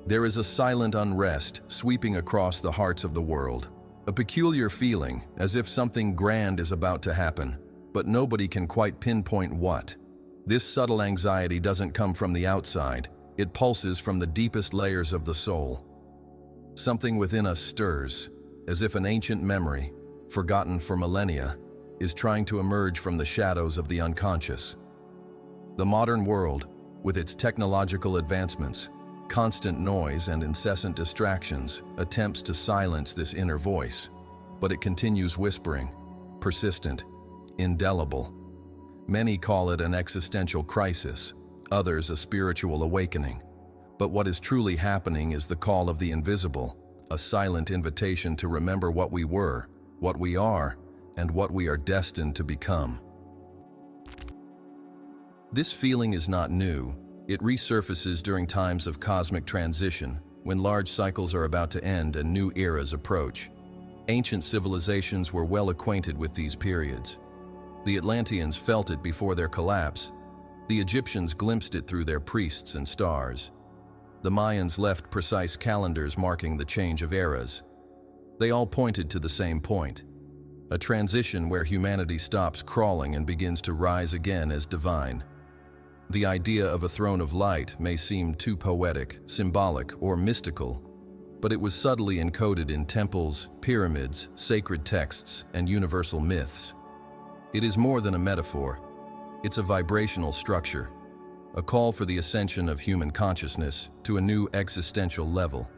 There is a silent unrest sweeping across the hearts of the world. A peculiar feeling, as if something grand is about to happen, but nobody can quite pinpoint what. This subtle anxiety doesn't come from the outside. It pulses from the deepest layers of the soul. Something within us stirs, as if an ancient memory, forgotten for millennia, is trying to emerge from the shadows of the unconscious. The modern world, with its technological advancements, constant noise and incessant distractions, attempts to silence this inner voice, but it continues whispering, persistent, indelible. Many call it an existential crisis, others a spiritual awakening. But what is truly happening is the call of the invisible, a silent invitation to remember what we were, what we are, and what we are destined to become. This feeling is not new. It resurfaces during times of cosmic transition, when large cycles are about to end and new eras approach. Ancient civilizations were well acquainted with these periods. The Atlanteans felt it before their collapse. The Egyptians glimpsed it through their priests and stars. The Mayans left precise calendars marking the change of eras. They all pointed to the same point, a transition where humanity stops crawling and begins to rise again as divine. The idea of a throne of light may seem too poetic, symbolic, or mystical, but it was subtly encoded in temples, pyramids, sacred texts, and universal myths. It is more than a metaphor. It's a vibrational structure, a call for the ascension of human consciousness to a new existential level.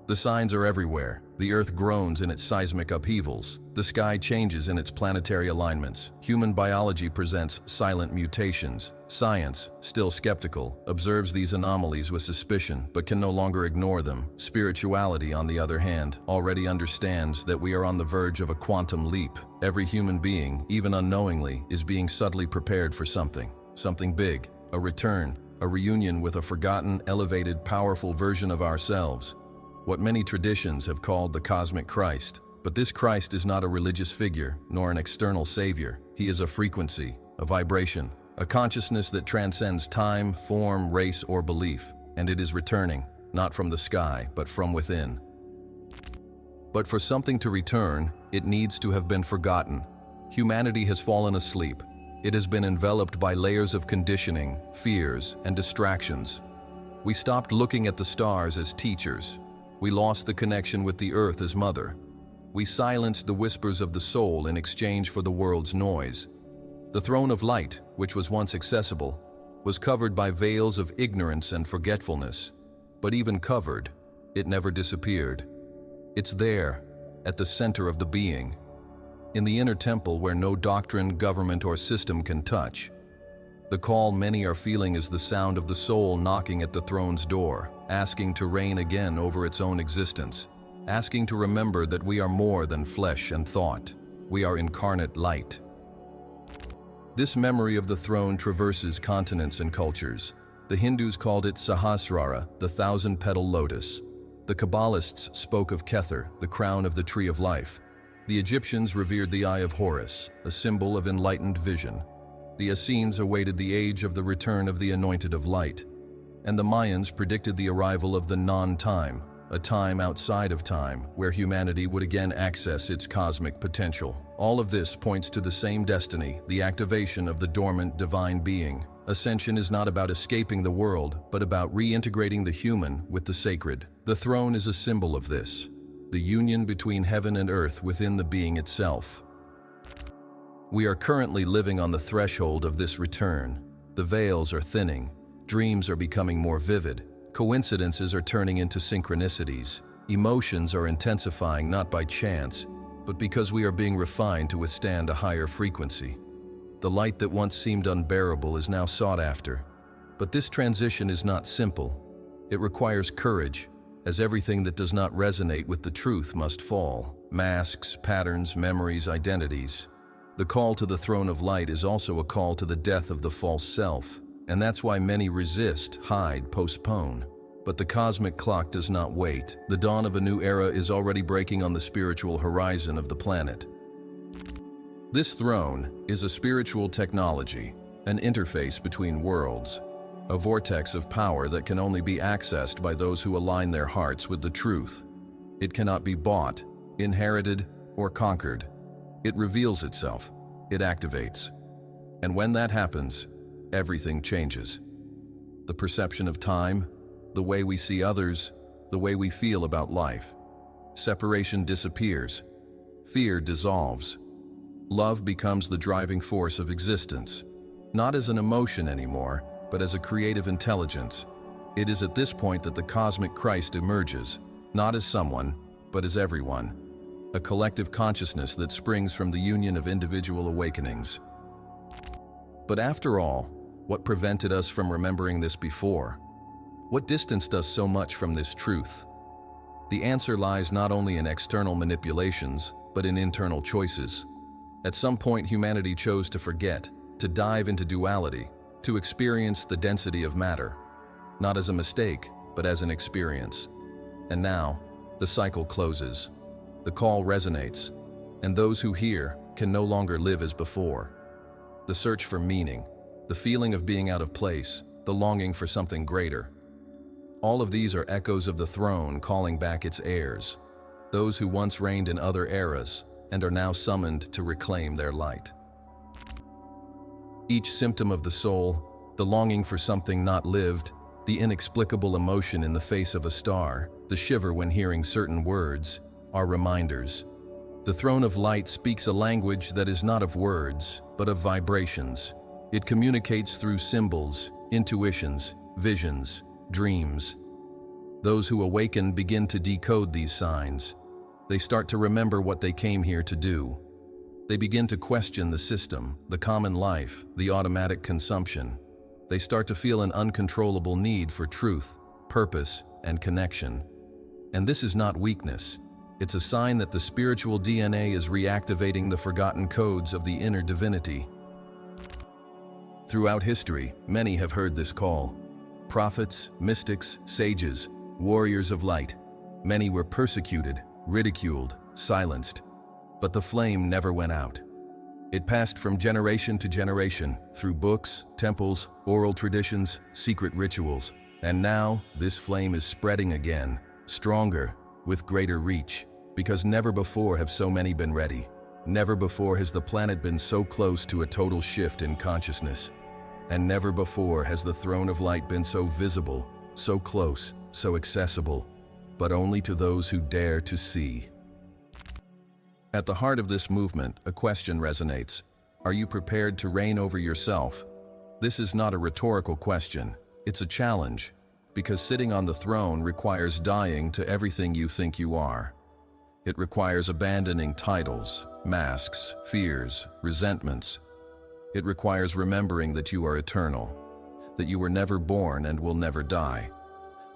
The signs are everywhere. The Earth groans in its seismic upheavals. The sky changes in its planetary alignments. Human biology presents silent mutations. Science, still skeptical, observes these anomalies with suspicion but can no longer ignore them. Spirituality, on the other hand, already understands that we are on the verge of a quantum leap. Every human being, even unknowingly, is being subtly prepared for something big, a return, a reunion with a forgotten, elevated, powerful version of ourselves. What many traditions have called the cosmic Christ. But this Christ is not a religious figure, nor an external savior. He is a frequency, a vibration, a consciousness that transcends time, form, race, or belief. And it is returning, not from the sky, but from within. But for something to return, it needs to have been forgotten. Humanity has fallen asleep. It has been enveloped by layers of conditioning, fears, and distractions. We stopped looking at the stars as teachers. We lost the connection with the earth as mother. We silenced the whispers of the soul in exchange for the world's noise. The throne of light, which was once accessible, was covered by veils of ignorance and forgetfulness. But even covered, it never disappeared. It's there, at the center of the being, in the inner temple where no doctrine, government, or system can touch. The call many are feeling is the sound of the soul knocking at the throne's door, asking to reign again over its own existence, asking to remember that we are more than flesh and thought. We are incarnate light. This memory of the throne traverses continents and cultures. The Hindus called it Sahasrara, the thousand-petal lotus. The Kabbalists spoke of Kether, the crown of the tree of life. The Egyptians revered the Eye of Horus, a symbol of enlightened vision. The Essenes awaited the age of the return of the anointed of light. And the Mayans predicted the arrival of the non-time, a time outside of time, where humanity would again access its cosmic potential. All of this points to the same destiny, the activation of the dormant divine being. Ascension is not about escaping the world, but about reintegrating the human with the sacred. The throne is a symbol of this, the union between heaven and earth within the being itself. We are currently living on the threshold of this return. The veils are thinning, dreams are becoming more vivid, coincidences are turning into synchronicities, emotions are intensifying not by chance, but because we are being refined to withstand a higher frequency. The light that once seemed unbearable is now sought after. But this transition is not simple. It requires courage, as everything that does not resonate with the truth must fall. Masks, patterns, memories, identities. The call to the throne of light is also a call to the death of the false self, and that's why many resist, hide, postpone. But the cosmic clock does not wait. The dawn of a new era is already breaking on the spiritual horizon of the planet. This throne is a spiritual technology, an interface between worlds, a vortex of power that can only be accessed by those who align their hearts with the truth. It cannot be bought, inherited, or conquered. It reveals itself. It activates. And when that happens, everything changes. The perception of time, the way we see others, the way we feel about life. Separation disappears. Fear dissolves. Love becomes the driving force of existence, not as an emotion anymore, but as a creative intelligence. It is at this point that the cosmic Christ emerges, not as someone, but as everyone, a collective consciousness that springs from the union of individual awakenings. But after all, what prevented us from remembering this before? What distanced us so much from this truth? The answer lies not only in external manipulations, but in internal choices. At some point, humanity chose to forget, to dive into duality, to experience the density of matter, not as a mistake, but as an experience. And now, the cycle closes. The call resonates, and those who hear can no longer live as before. The search for meaning, the feeling of being out of place, the longing for something greater. All of these are echoes of the throne calling back its heirs, those who once reigned in other eras and are now summoned to reclaim their light. Each symptom of the soul, the longing for something not lived, the inexplicable emotion in the face of a star, the shiver when hearing certain words, are reminders. The throne of light speaks a language that is not of words, but of vibrations. It communicates through symbols, intuitions, visions, dreams. Those who awaken begin to decode these signs. They start to remember what they came here to do. They begin to question the system, the common life, the automatic consumption. They start to feel an uncontrollable need for truth, purpose, and connection. And this is not weakness. It's a sign that the spiritual DNA is reactivating the forgotten codes of the inner divinity. Throughout history, many have heard this call. Prophets, mystics, sages, warriors of light. Many were persecuted, ridiculed, silenced. But the flame never went out. It passed from generation to generation, through books, temples, oral traditions, secret rituals. And now, this flame is spreading again, stronger, with greater reach. Because never before have so many been ready. Never before has the planet been so close to a total shift in consciousness. And never before has the throne of light been so visible, so close, so accessible, but only to those who dare to see. At the heart of this movement, a question resonates. Are you prepared to reign over yourself? This is not a rhetorical question. It's a challenge, because sitting on the throne requires dying to everything you think you are. It requires abandoning titles, masks, fears, resentments. It requires remembering that you are eternal, that you were never born and will never die,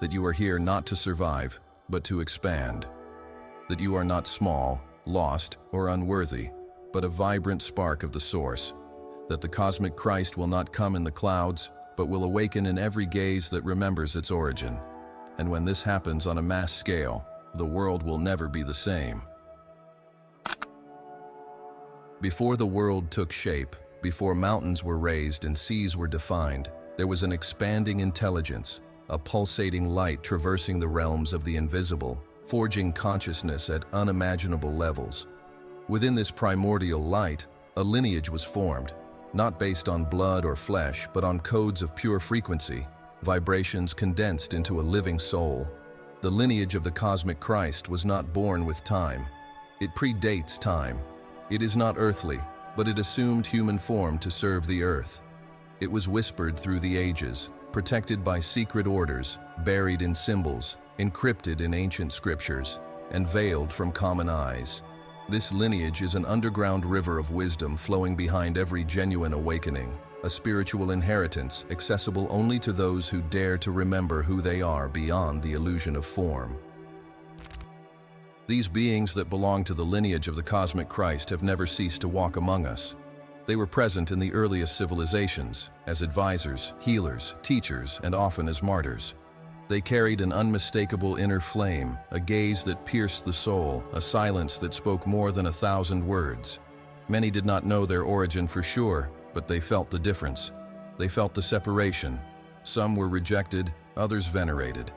that you are here not to survive, but to expand, that you are not small, lost, or unworthy, but a vibrant spark of the source, that the cosmic Christ will not come in the clouds, but will awaken in every gaze that remembers its origin. And when this happens on a mass scale, the world will never be the same. Before the world took shape, before mountains were raised and seas were defined, there was an expanding intelligence, a pulsating light traversing the realms of the invisible, forging consciousness at unimaginable levels. Within this primordial light, a lineage was formed, not based on blood or flesh, but on codes of pure frequency, vibrations condensed into a living soul. The lineage of the cosmic Christ was not born with time. It predates time. It is not earthly, but it assumed human form to serve the earth. It was whispered through the ages, protected by secret orders, buried in symbols, encrypted in ancient scriptures, and veiled from common eyes. This lineage is an underground river of wisdom flowing behind every genuine awakening, a spiritual inheritance accessible only to those who dare to remember who they are beyond the illusion of form. These beings that belong to the lineage of the cosmic Christ have never ceased to walk among us. They were present in the earliest civilizations, as advisors, healers, teachers, and often as martyrs. They carried an unmistakable inner flame, a gaze that pierced the soul, a silence that spoke more than 1,000 words. Many did not know their origin for sure, but they felt the difference. They felt the separation, Some were rejected, others venerated.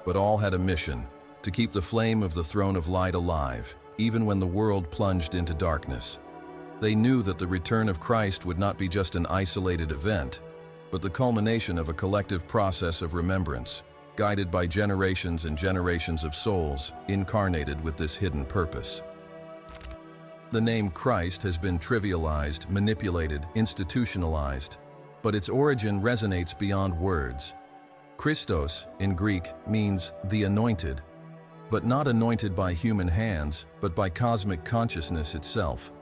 But all had a mission: to keep the flame of the throne of light alive, even when the world plunged into darkness. They knew that the return of Christ would not be just an isolated event, but the culmination of a collective process of remembrance, guided by generations and generations of souls incarnated with this hidden purpose. The name Christ has been trivialized, manipulated, institutionalized, but its origin resonates beyond words. Christos, in Greek, means the anointed, but not anointed by human hands, but by cosmic consciousness itself.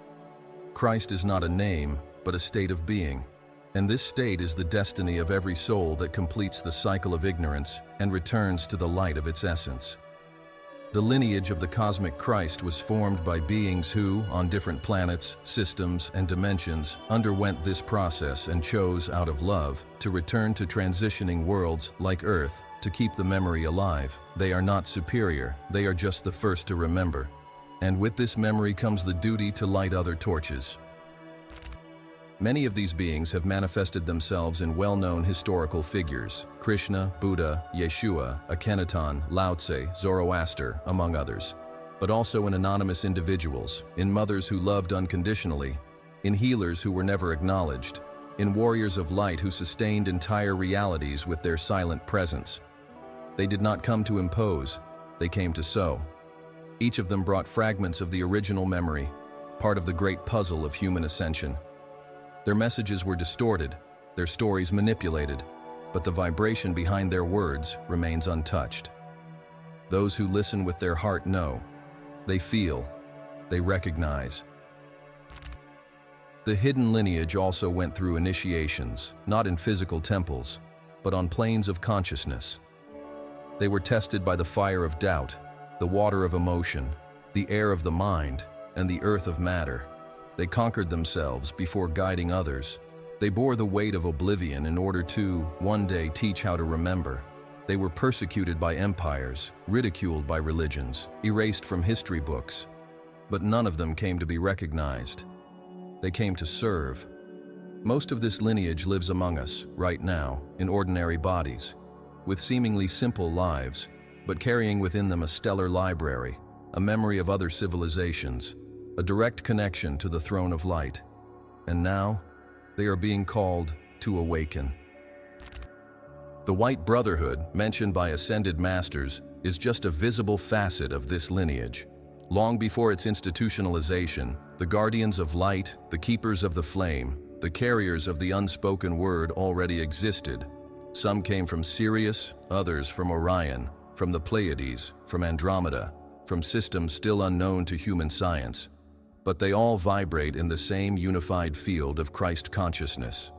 Christ is not a name, but a state of being, and this state is the destiny of every soul that completes the cycle of ignorance and returns to the light of its essence. The lineage of the cosmic Christ was formed by beings who, on different planets, systems, and dimensions, underwent this process and chose, out of love, to return to transitioning worlds like Earth to keep the memory alive. They are not superior, they are just the first to remember. And with this memory comes the duty to light other torches. Many of these beings have manifested themselves in well-known historical figures: Krishna, Buddha, Yeshua, Akhenaton, Lao Tse, Zoroaster, among others, but also in anonymous individuals, in mothers who loved unconditionally, in healers who were never acknowledged, in warriors of light who sustained entire realities with their silent presence. They did not come to impose, they came to sow. Each of them brought fragments of the original memory, part of the great puzzle of human ascension. Their messages were distorted, their stories manipulated, but the vibration behind their words remains untouched. Those who listen with their heart know, they feel, they recognize. The hidden lineage also went through initiations, not in physical temples, but on planes of consciousness. They were tested by the fire of doubt, the water of emotion, the air of the mind, and the earth of matter. They conquered themselves before guiding others. They bore the weight of oblivion in order to, one day, teach how to remember. They were persecuted by empires, ridiculed by religions, erased from history books. But none of them came to be recognized. They came to serve. Most of this lineage lives among us, right now, in ordinary bodies, with seemingly simple lives, but carrying within them a stellar library, a memory of other civilizations, a direct connection to the throne of light. And now, they are being called to awaken. The White Brotherhood, mentioned by ascended masters, is just a visible facet of this lineage. Long before its institutionalization, the guardians of light, the keepers of the flame, the carriers of the unspoken word already existed. Some came from Sirius, others from Orion, from the Pleiades, from Andromeda, from systems still unknown to human science. But they all vibrate in the same unified field of Christ consciousness.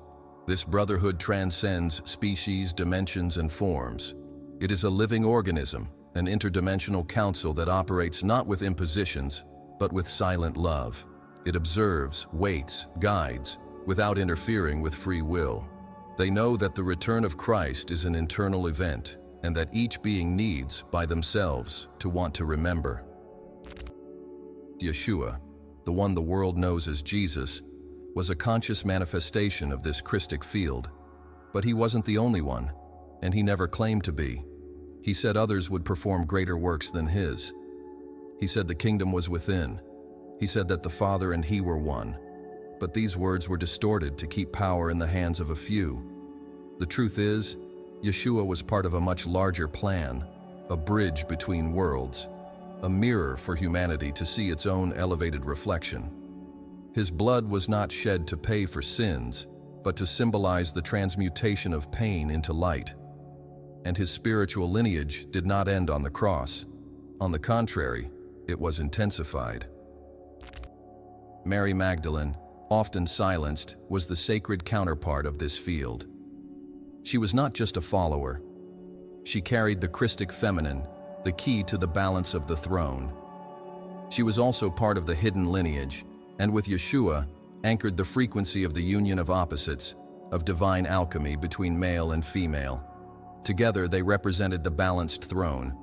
This brotherhood transcends species, dimensions, and forms. It is a living organism, an interdimensional council that operates not with impositions, but with silent love. It observes, waits, guides, without interfering with free will. They know that the return of Christ is an internal event, and that each being needs, by themselves, to want to remember. Yeshua, the one the world knows as Jesus, was a conscious manifestation of this Christic field. But he wasn't the only one, and he never claimed to be. He said others would perform greater works than his. He said the kingdom was within. He said that the Father and he were one. But these words were distorted to keep power in the hands of a few. The truth is, Yeshua was part of a much larger plan, a bridge between worlds, a mirror for humanity to see its own elevated reflection. His blood was not shed to pay for sins, but to symbolize the transmutation of pain into light. And his spiritual lineage did not end on the cross. On the contrary, it was intensified. Mary Magdalene, often silenced, was the sacred counterpart of this field. She was not just a follower. She carried the Christic feminine, the key to the balance of the throne. She was also part of the hidden lineage, and with Yeshua, anchored the frequency of the union of opposites, of divine alchemy between male and female. Together they represented the balanced throne.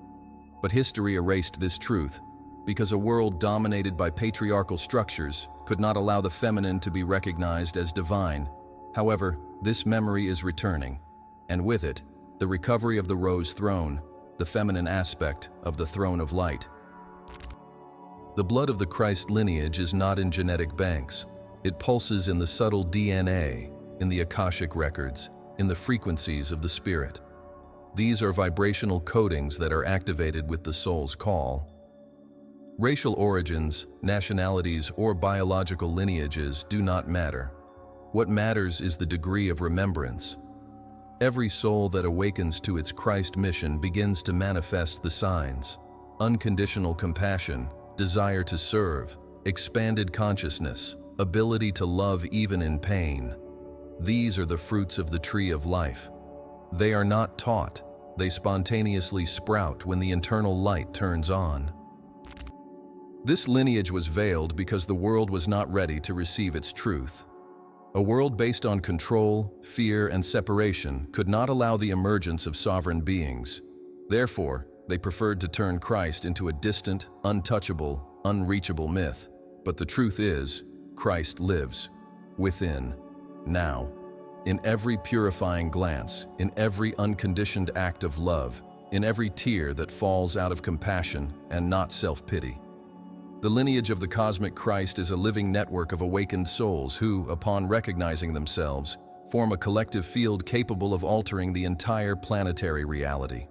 But history erased this truth, because a world dominated by patriarchal structures could not allow the feminine to be recognized as divine. However, this memory is returning. and with it, the recovery of the rose throne, the feminine aspect of the throne of light. The blood of the Christ lineage is not in genetic banks. It pulses in the subtle DNA, in the Akashic records, in the frequencies of the spirit. These are vibrational codings that are activated with the soul's call. Racial origins, nationalities, or biological lineages do not matter. What matters is the degree of remembrance. Every soul that awakens to its Christ mission begins to manifest the signs: unconditional compassion, desire to serve, expanded consciousness, ability to love even in pain. These are the fruits of the tree of life. They are not taught. They spontaneously sprout when the internal light turns on. This lineage was veiled because the world was not ready to receive its truth. A world based on control, fear, and separation could not allow the emergence of sovereign beings. Therefore, they preferred to turn Christ into a distant, untouchable, unreachable myth. But the truth is, Christ lives within, now, in every purifying glance, in every unconditioned act of love, in every tear that falls out of compassion and not self-pity. The lineage of the cosmic Christ is a living network of awakened souls who, upon recognizing themselves, form a collective field capable of altering the entire planetary reality.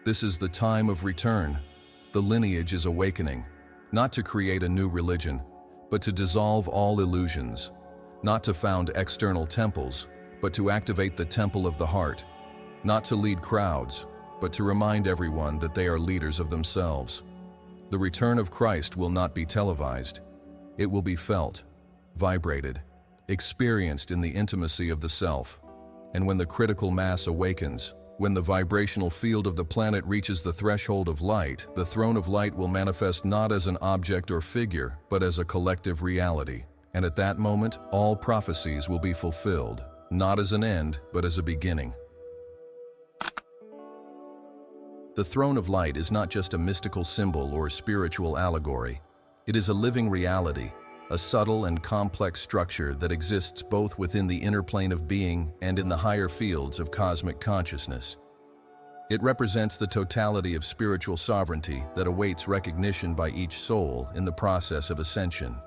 This is the time of return. The lineage is awakening, not to create a new religion, but to dissolve all illusions, not to found external temples, but to activate the temple of the heart, not to lead crowds, but to remind everyone that they are leaders of themselves. The return of Christ will not be televised. It will be felt, vibrated, experienced in the intimacy of the self. And when the critical mass awakens, when the vibrational field of the planet reaches the threshold of light, the throne of light will manifest not as an object or figure, but as a collective reality. And at that moment, all prophecies will be fulfilled, not as an end, but as a beginning. The throne of light is not just a mystical symbol or spiritual allegory. It is a living reality, a subtle and complex structure that exists both within the inner plane of being and in the higher fields of cosmic consciousness. It represents the totality of spiritual sovereignty that awaits recognition by each soul in the process of ascension.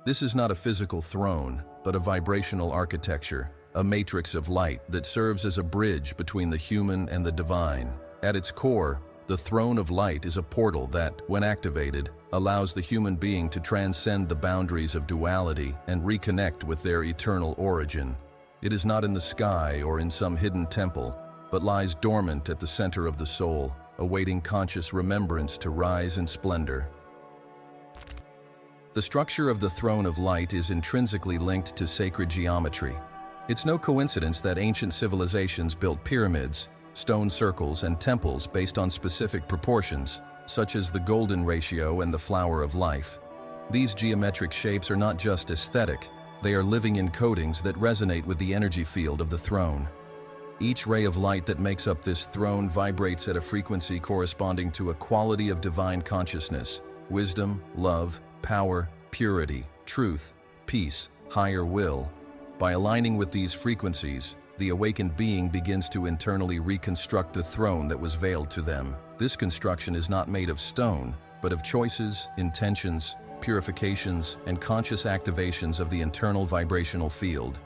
This is not a physical throne, but a vibrational architecture, a matrix of light that serves as a bridge between the human and the divine. At its core, the throne of light is a portal that, when activated, allows the human being to transcend the boundaries of duality and reconnect with their eternal origin. It is not in the sky or in some hidden temple, but lies dormant at the center of the soul, awaiting conscious remembrance to rise in splendor. The structure of the throne of light is intrinsically linked to sacred geometry. It's no coincidence that ancient civilizations built pyramids, stone circles, and temples based on specific proportions, such as the golden ratio and the flower of life. These geometric shapes are not just aesthetic, they are living encodings that resonate with the energy field of the throne. Each ray of light that makes up this throne vibrates at a frequency corresponding to a quality of divine consciousness: wisdom, love, power, purity, truth, peace, higher will. By aligning with these frequencies, the awakened being begins to internally reconstruct the throne that was veiled to them. This construction is not made of stone, but of choices, intentions, purifications, and conscious activations of the internal vibrational field.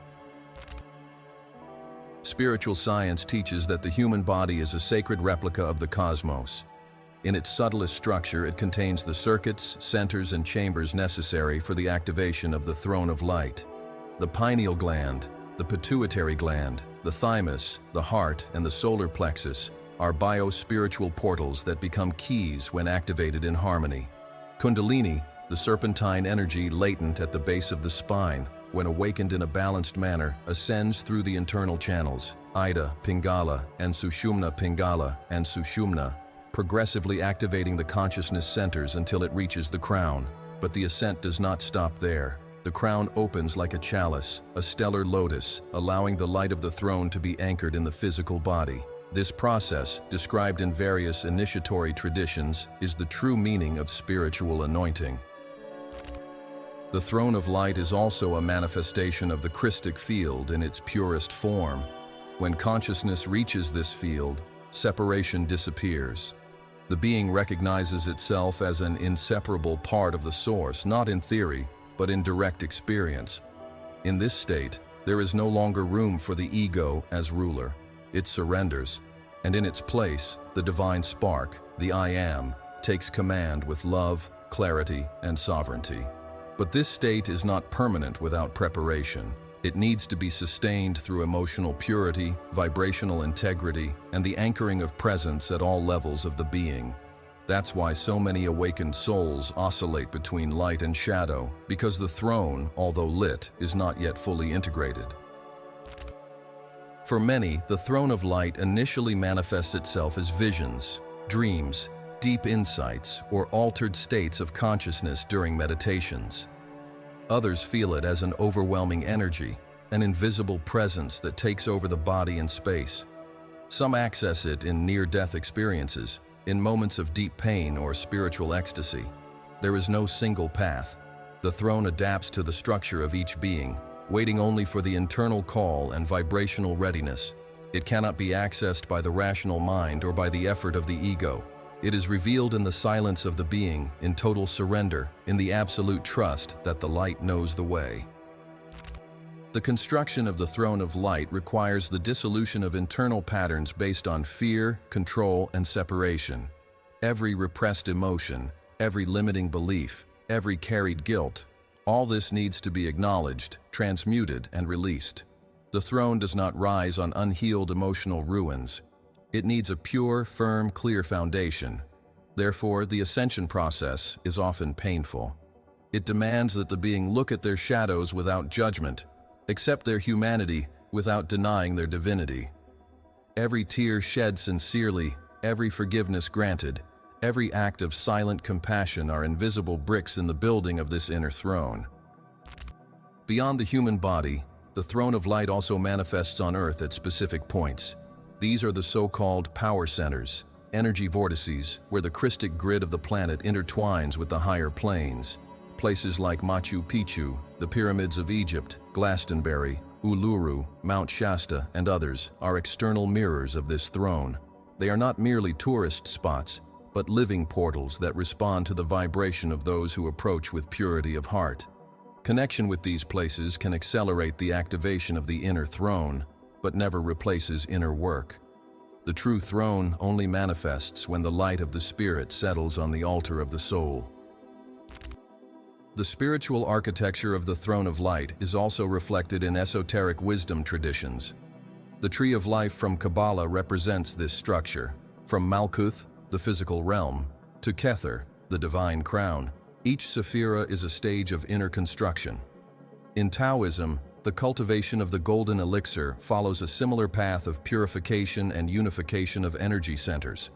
Spiritual science teaches that the human body is a sacred replica of the cosmos. In its subtlest structure, it contains the circuits, centers, and chambers necessary for the activation of the throne of light. The pineal gland, the pituitary gland, the thymus, the heart, and the solar plexus are bio-spiritual portals that become keys when activated in harmony. Kundalini, the serpentine energy latent at the base of the spine, when awakened in a balanced manner, ascends through the internal channels, Ida, Pingala, and Sushumna, progressively activating the consciousness centers until it reaches the crown. But the ascent does not stop there. The crown opens like a chalice, a stellar lotus, allowing the light of the throne to be anchored in the physical body. This process, described in various initiatory traditions, is the true meaning of spiritual anointing. The throne of light is also a manifestation of the Christic field in its purest form. When consciousness reaches this field, separation disappears. The being recognizes itself as an inseparable part of the source, not in theory, but in direct experience. In this state, there is no longer room for the ego as ruler. It surrenders, and in its place, the divine spark, the I Am, takes command with love, clarity, and sovereignty. But this state is not permanent without preparation. It needs to be sustained through emotional purity, vibrational integrity, and the anchoring of presence at all levels of the being. That's why so many awakened souls oscillate between light and shadow, because the throne, although lit, is not yet fully integrated. For many, the throne of light initially manifests itself as visions, dreams, deep insights, or altered states of consciousness during meditations. Others feel it as an overwhelming energy, an invisible presence that takes over the body and space. Some access it in near-death experiences, in moments of deep pain or spiritual ecstasy. There is no single path. The throne adapts to the structure of each being, waiting only for the internal call and vibrational readiness. It cannot be accessed by the rational mind or by the effort of the ego. It is revealed in the silence of the being, in total surrender, in the absolute trust that the light knows the way. The construction of the throne of light requires the dissolution of internal patterns based on fear, control, and separation. Every repressed emotion, every limiting belief, every carried guilt, all this needs to be acknowledged, transmuted, and released. The throne does not rise on unhealed emotional ruins. It needs a pure, firm, clear foundation. Therefore, the ascension process is often painful. It demands that the being look at their shadows without judgment, accept their humanity without denying their divinity. Every tear shed sincerely, every forgiveness granted, every act of silent compassion are invisible bricks in the building of this inner throne. Beyond the human body, the throne of light also manifests on Earth at specific points. These are the so-called power centers, energy vortices, where the Christic grid of the planet intertwines with the higher planes. Places like Machu Picchu, the pyramids of Egypt, Glastonbury, Uluru, Mount Shasta, and others are external mirrors of this throne. They are not merely tourist spots, but living portals that respond to the vibration of those who approach with purity of heart. Connection with these places can accelerate the activation of the inner throne, but never replaces inner work. The true throne only manifests when the light of the Spirit settles on the altar of the soul. The spiritual architecture of the throne of light is also reflected in esoteric wisdom traditions. The tree of life from Kabbalah represents this structure. From Malkuth, the physical realm, to Kether, the divine crown, each sephira is a stage of inner construction. In Taoism, the cultivation of the golden elixir follows a similar path of purification and unification of energy centers.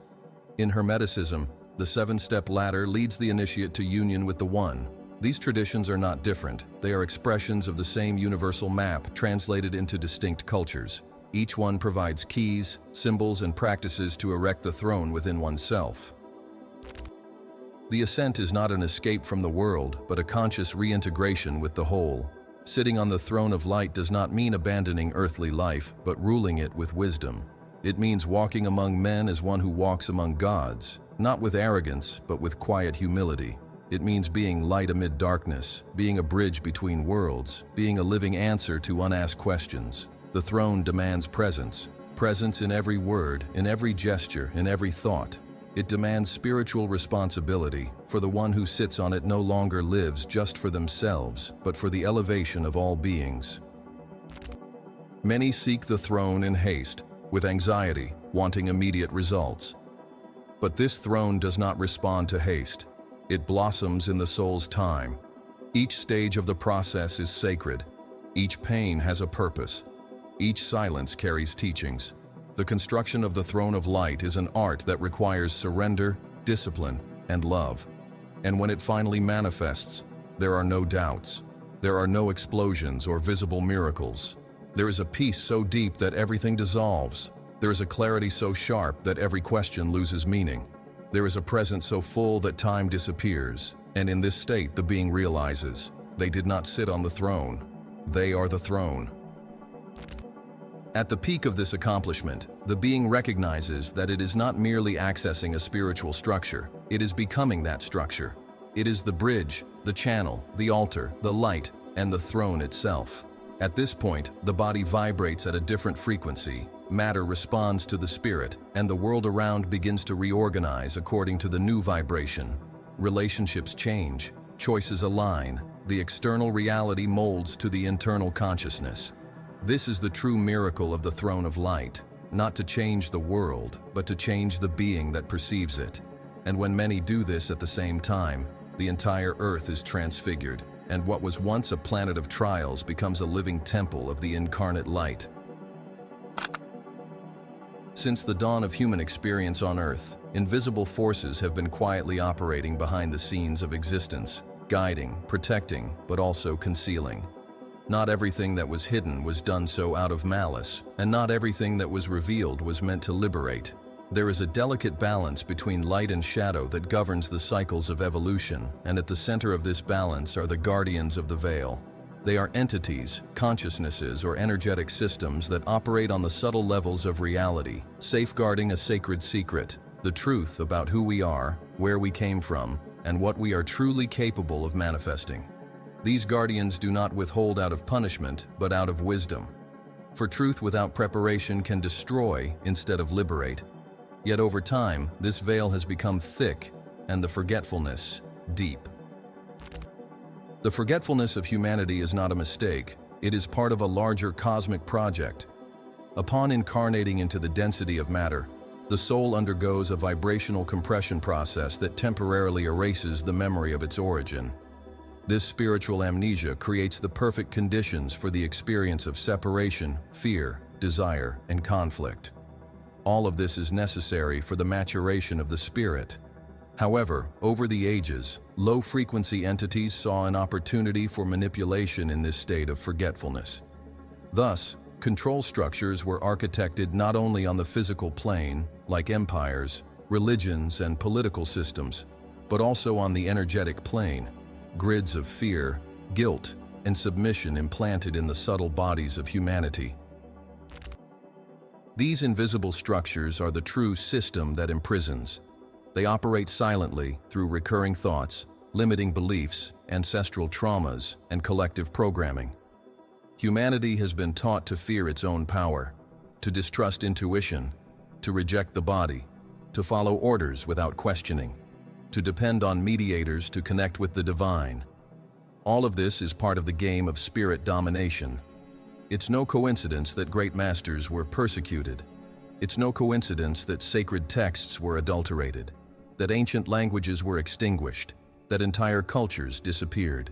In Hermeticism, the seven-step ladder leads the initiate to union with the One. These traditions are not different. They are expressions of the same universal map translated into distinct cultures. Each one provides keys, symbols, and practices to erect the throne within oneself. The ascent is not an escape from the world, but a conscious reintegration with the whole. Sitting on the throne of light does not mean abandoning earthly life, but ruling it with wisdom. It means walking among men as one who walks among gods, not with arrogance, but with quiet humility. It means being light amid darkness, being a bridge between worlds, being a living answer to unasked questions. The throne demands presence. Presence in every word, in every gesture, in every thought. It demands spiritual responsibility, for the one who sits on it no longer lives just for themselves, but for the elevation of all beings. Many seek the throne in haste, with anxiety, wanting immediate results. But this throne does not respond to haste. It blossoms in the soul's time. Each stage of the process is sacred. Each pain has a purpose. Each silence carries teachings. The construction of the throne of light is an art that requires surrender, discipline, and love. And when it finally manifests, there are no doubts. There are no explosions or visible miracles. There is a peace so deep that everything dissolves. There is a clarity so sharp that every question loses meaning. There is a presence so full that time disappears. And in this state, the being realizes, They did not sit on the throne. They are the throne. At the peak of this accomplishment, the being recognizes that it is not merely accessing a spiritual structure, it is becoming that structure. It is the bridge, the channel, the altar, the light, and the throne itself. At this point, the body vibrates at a different frequency, matter responds to the spirit, and the world around begins to reorganize according to the new vibration. Relationships change, choices align, the external reality molds to the internal consciousness. This is the true miracle of the throne of light, not to change the world, but to change the being that perceives it. And when many do this at the same time, the entire earth is transfigured, and what was once a planet of trials becomes a living temple of the incarnate light. Since the dawn of human experience on Earth, invisible forces have been quietly operating behind the scenes of existence, guiding, protecting, but also concealing. Not everything that was hidden was done so out of malice, and not everything that was revealed was meant to liberate. There is a delicate balance between light and shadow that governs the cycles of evolution, and at the center of this balance are the guardians of the veil. They are entities, consciousnesses, or energetic systems that operate on the subtle levels of reality, safeguarding a sacred secret, the truth about who we are, where we came from, and what we are truly capable of manifesting. These guardians do not withhold out of punishment, but out of wisdom. For truth without preparation can destroy instead of liberate. Yet over time, this veil has become thick, and the forgetfulness deep. The forgetfulness of humanity is not a mistake, it is part of a larger cosmic project. Upon incarnating into the density of matter, the soul undergoes a vibrational compression process that temporarily erases the memory of its origin. This spiritual amnesia creates the perfect conditions for the experience of separation, fear, desire, and conflict. All of this is necessary for the maturation of the spirit. However, over the ages, low-frequency entities saw an opportunity for manipulation in this state of forgetfulness. Thus, control structures were architected not only on the physical plane, like empires, religions, and political systems, but also on the energetic plane, grids of fear, guilt, and submission implanted in the subtle bodies of humanity. These invisible structures are the true system that imprisons. They operate silently through recurring thoughts, limiting beliefs, ancestral traumas, and collective programming. Humanity has been taught to fear its own power, to distrust intuition, to reject the body, to follow orders without questioning, to depend on mediators to connect with the divine. All of this is part of the game of spirit domination. It's no coincidence that great masters were persecuted. It's no coincidence that sacred texts were adulterated, that ancient languages were extinguished, that entire cultures disappeared.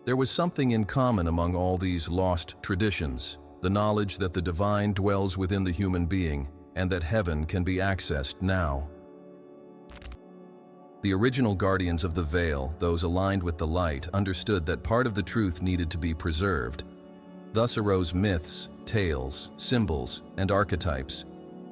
There was something in common among all these lost traditions, the knowledge that the divine dwells within the human being and that heaven can be accessed now. The original guardians of the veil, those aligned with the light, understood that part of the truth needed to be preserved. Thus arose myths, tales, symbols, and archetypes.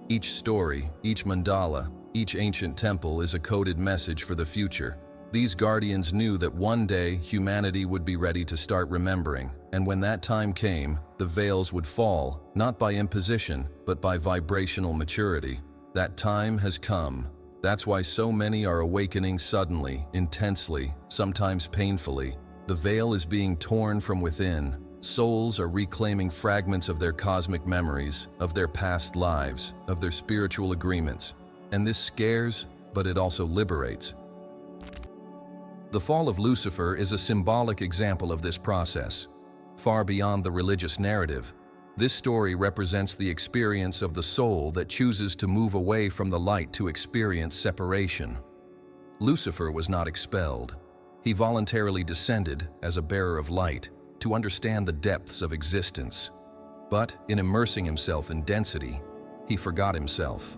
Each story, each mandala, each ancient temple is a coded message for the future. These guardians knew that one day humanity would be ready to start remembering, and when that time came, the veils would fall, not by imposition, but by vibrational maturity. That time has come. That's why so many are awakening suddenly, intensely, sometimes painfully. The veil is being torn from within. Souls are reclaiming fragments of their cosmic memories, of their past lives, of their spiritual agreements. And this scares, but it also liberates. The fall of Lucifer is a symbolic example of this process. Far beyond the religious narrative, this story represents the experience of the soul that chooses to move away from the light to experience separation. Lucifer was not expelled. He voluntarily descended as a bearer of light to understand the depths of existence. But in immersing himself in density, he forgot himself.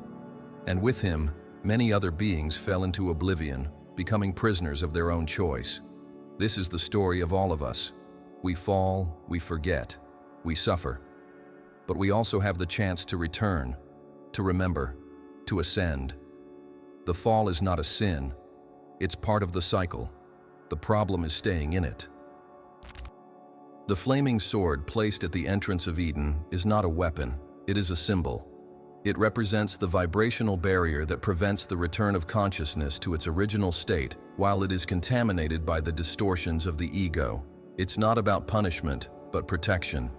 And with him, many other beings fell into oblivion, becoming prisoners of their own choice. This is the story of all of us. We fall, we forget, we suffer. But we also have the chance to return, to remember, to ascend. The fall is not a sin. It's part of the cycle. The problem is staying in it. The flaming sword placed at the entrance of Eden is not a weapon, it is a symbol. It represents the vibrational barrier that prevents the return of consciousness to its original state while it is contaminated by the distortions of the ego. It's not about punishment, but protection.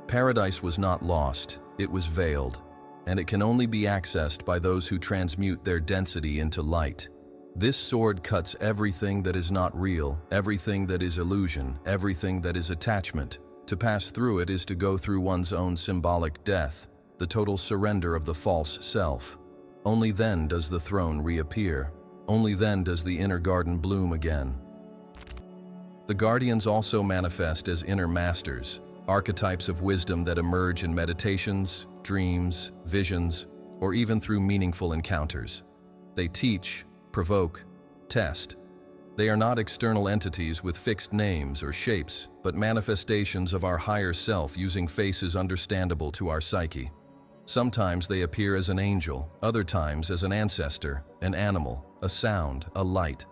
Paradise was not lost, it was veiled, and it can only be accessed by those who transmute their density into light. This sword cuts everything that is not real, everything that is illusion, everything that is attachment. To pass through it is to go through one's own symbolic death, the total surrender of the false self. Only then does the throne reappear. Only then does the inner garden bloom again. The guardians also manifest as inner masters, archetypes of wisdom that emerge in meditations, dreams, visions, or even through meaningful encounters. They teach, provoke, test. They are not external entities with fixed names or shapes, but manifestations of our higher self using faces understandable to our psyche. Sometimes they appear as an angel, other times as an ancestor, an animal, a sound, a light.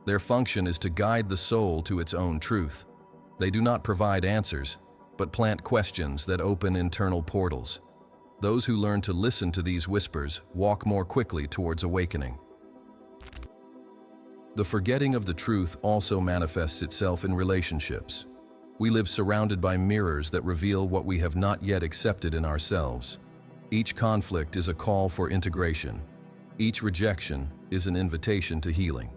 Their function is to guide the soul to its own truth. They do not provide answers, but plant questions that open internal portals. Those who learn to listen to these whispers walk more quickly towards awakening. The forgetting of the truth also manifests itself in relationships. We live surrounded by mirrors that reveal what we have not yet accepted in ourselves. Each conflict is a call for integration. Each rejection is an invitation to healing.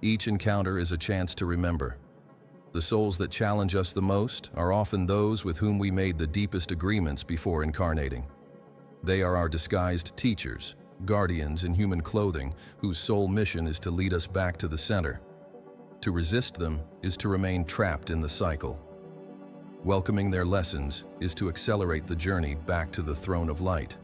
Each encounter is a chance to remember. The souls that challenge us the most are often those with whom we made the deepest agreements before incarnating. They are our disguised teachers, guardians in human clothing, whose sole mission is to lead us back to the center. To resist them is to remain trapped in the cycle. Welcoming their lessons is to accelerate the journey back to the throne of light.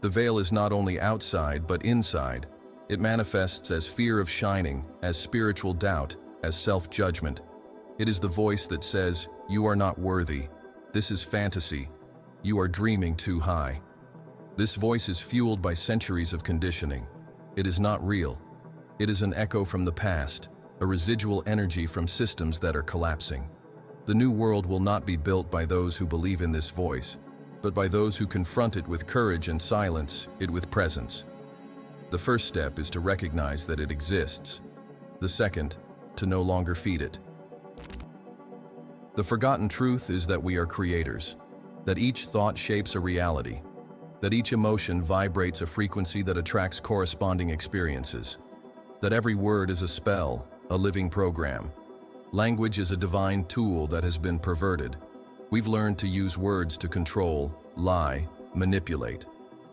The veil is not only outside but inside. It manifests as fear of shining, as spiritual doubt, as self-judgment. It is the voice that says, "You are not worthy. This is fantasy. You are dreaming too high." This voice is fueled by centuries of conditioning. It is not real. It is an echo from the past, a residual energy from systems that are collapsing. The new world will not be built by those who believe in this voice, but by those who confront it with courage and silence it with presence. The first step is to recognize that it exists. The second, to no longer feed it. The forgotten truth is that we are creators, that each thought shapes a reality, that each emotion vibrates a frequency that attracts corresponding experiences, that every word is a spell, a living program. Language is a divine tool that has been perverted. We've learned to use words to control, lie, manipulate.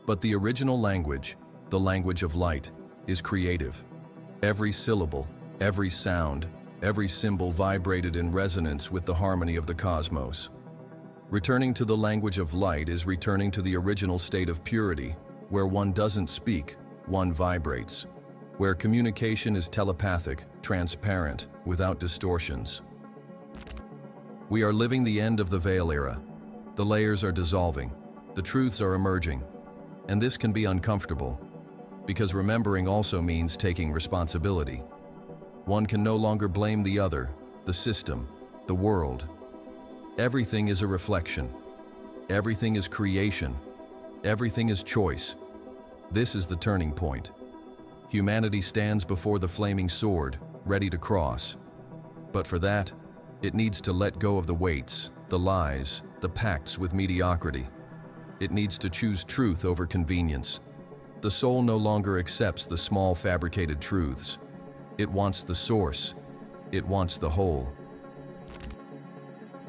But the original language, the language of light, is creative. Every syllable, every sound, every symbol vibrated in resonance with the harmony of the cosmos. Returning to the language of light is returning to the original state of purity, where one doesn't speak, one vibrates. Where communication is telepathic, transparent, without distortions. We are living the end of the veil era. The layers are dissolving, the truths are emerging, and this can be uncomfortable, because remembering also means taking responsibility. One can no longer blame the other, the system, the world. Everything is a reflection. Everything is creation. Everything is choice. This is the turning point. Humanity stands before the flaming sword, ready to cross. But for that, it needs to let go of the weights, the lies, the pacts with mediocrity. It needs to choose truth over convenience. The soul no longer accepts the small fabricated truths. It wants the source. It wants the whole.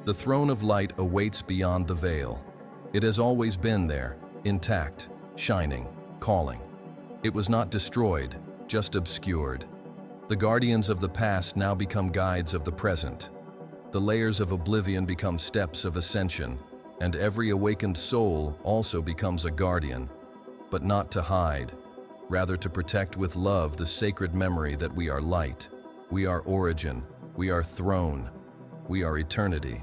The throne of light awaits beyond the veil. It has always been there, intact, shining, calling. It was not destroyed, just obscured. The guardians of the past now become guides of the present. The layers of oblivion become steps of ascension, and every awakened soul also becomes a guardian, but not to hide, rather to protect with love the sacred memory that we are light, we are origin, we are throne, we are eternity.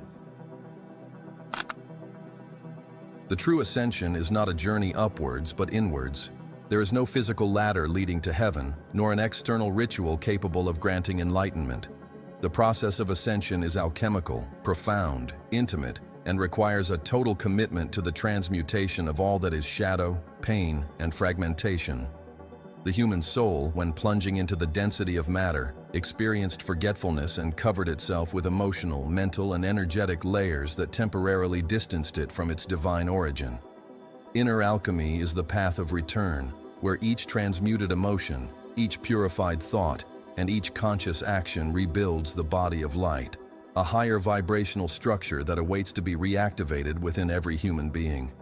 The true ascension is not a journey upwards but inwards. There is no physical ladder leading to heaven, nor an external ritual capable of granting enlightenment. The process of ascension is alchemical, profound, intimate, and requires a total commitment to the transmutation of all that is shadow, pain, and fragmentation. The human soul, when plunging into the density of matter, experienced forgetfulness and covered itself with emotional, mental, and energetic layers that temporarily distanced it from its divine origin. Inner alchemy is the path of return, where each transmuted emotion, each purified thought, and each conscious action rebuilds the body of light, a higher vibrational structure that awaits to be reactivated within every human being.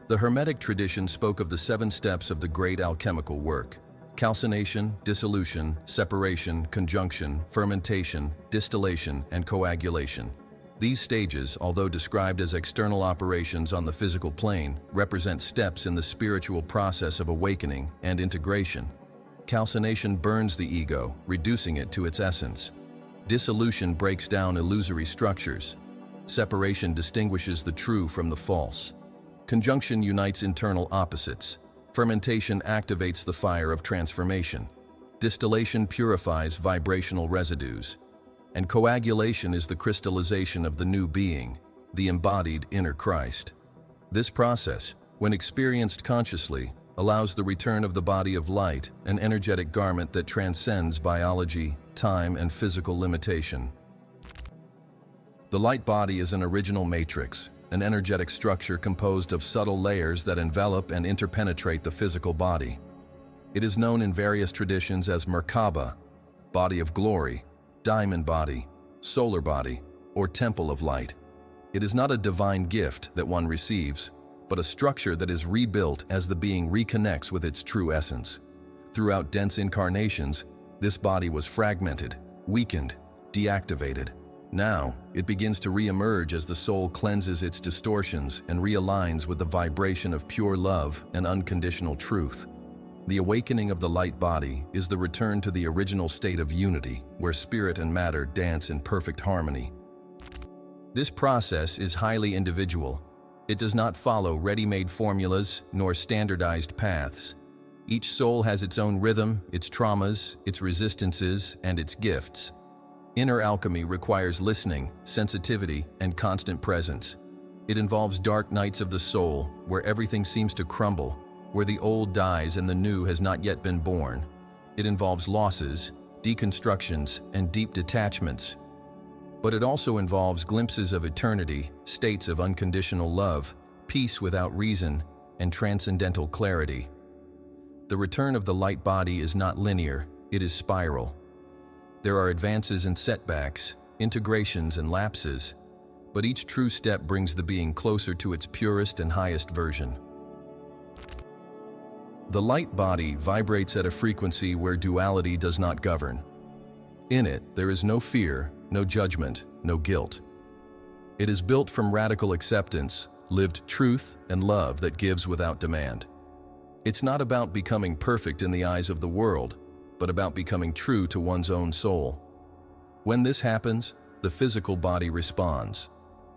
The Hermetic tradition spoke of the 7 steps of the great alchemical work: calcination, dissolution, separation, conjunction, fermentation, distillation, and coagulation. These stages, although described as external operations on the physical plane, represent steps in the spiritual process of awakening and integration. Calcination burns the ego, reducing it to its essence. Dissolution breaks down illusory structures. Separation distinguishes the true from the false. Conjunction unites internal opposites. Fermentation activates the fire of transformation. Distillation purifies vibrational residues. And coagulation is the crystallization of the new being, the embodied inner Christ. This process, when experienced consciously, allows the return of the body of light, an energetic garment that transcends biology, time, and physical limitation. The light body is an original matrix, an energetic structure composed of subtle layers that envelop and interpenetrate the physical body. It is known in various traditions as Merkaba, body of glory, diamond body, solar body, or temple of light. It is not a divine gift that one receives, but a structure that is rebuilt as the being reconnects with its true essence. Throughout dense incarnations, this body was fragmented, weakened, deactivated. Now, it begins to re-emerge as the soul cleanses its distortions and realigns with the vibration of pure love and unconditional truth. The awakening of the light body is the return to the original state of unity, where spirit and matter dance in perfect harmony. This process is highly individual. It does not follow ready-made formulas nor standardized paths. Each soul has its own rhythm, its traumas, its resistances, and its gifts. Inner alchemy requires listening, sensitivity, and constant presence. It involves dark nights of the soul, where everything seems to crumble, where the old dies and the new has not yet been born. It involves losses, deconstructions, and deep detachments. But it also involves glimpses of eternity, states of unconditional love, peace without reason, and transcendental clarity. The return of the light body is not linear, it is spiral. There are advances and setbacks, integrations and lapses, but each true step brings the being closer to its purest and highest version. The light body vibrates at a frequency where duality does not govern. In it, there is no fear, no judgment, no guilt. It is built from radical acceptance, lived truth, and love that gives without demand. It's not about becoming perfect in the eyes of the world, but about becoming true to one's own soul. When this happens, the physical body responds.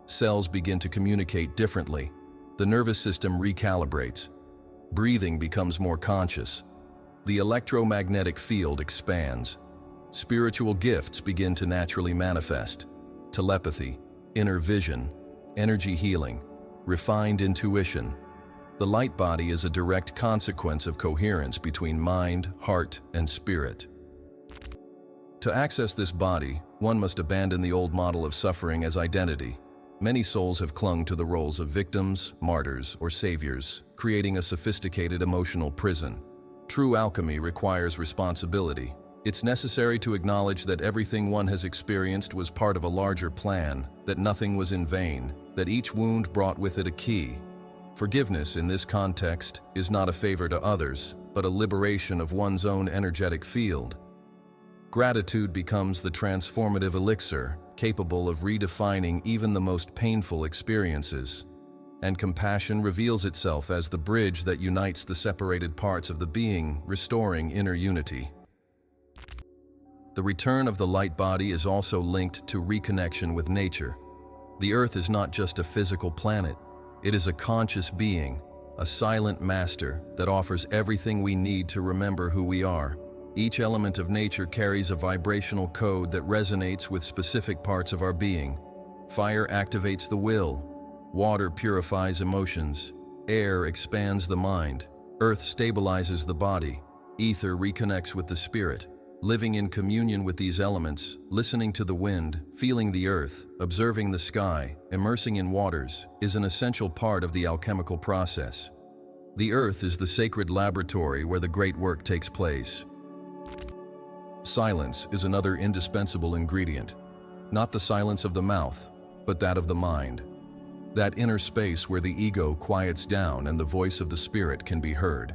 Cells begin to communicate differently. The nervous system recalibrates. Breathing becomes more conscious. The electromagnetic field expands. Spiritual gifts begin to naturally manifest. Telepathy, inner vision, energy healing, refined intuition. The light body is a direct consequence of coherence between mind, heart, and spirit. To access this body, one must abandon the old model of suffering as identity. Many souls have clung to the roles of victims, martyrs, or saviors, creating a sophisticated emotional prison. True alchemy requires responsibility. It's necessary to acknowledge that everything one has experienced was part of a larger plan, that nothing was in vain, that each wound brought with it a key. Forgiveness in this context is not a favor to others, but a liberation of one's own energetic field. Gratitude becomes the transformative elixir, capable of redefining even the most painful experiences. And compassion reveals itself as the bridge that unites the separated parts of the being, restoring inner unity. The return of the light body is also linked to reconnection with nature. The Earth is not just a physical planet. It is a conscious being, a silent master that offers everything we need to remember who we are. Each element of nature carries a vibrational code that resonates with specific parts of our being. Fire activates the will. Water purifies emotions. Air expands the mind. Earth stabilizes the body. Ether reconnects with the spirit. Living in communion with these elements, listening to the wind, feeling the earth, observing the sky, immersing in waters, is an essential part of the alchemical process. The earth is the sacred laboratory where the great work takes place. Silence is another indispensable ingredient. Not the silence of the mouth, but that of the mind. That inner space where the ego quiets down and the voice of the spirit can be heard.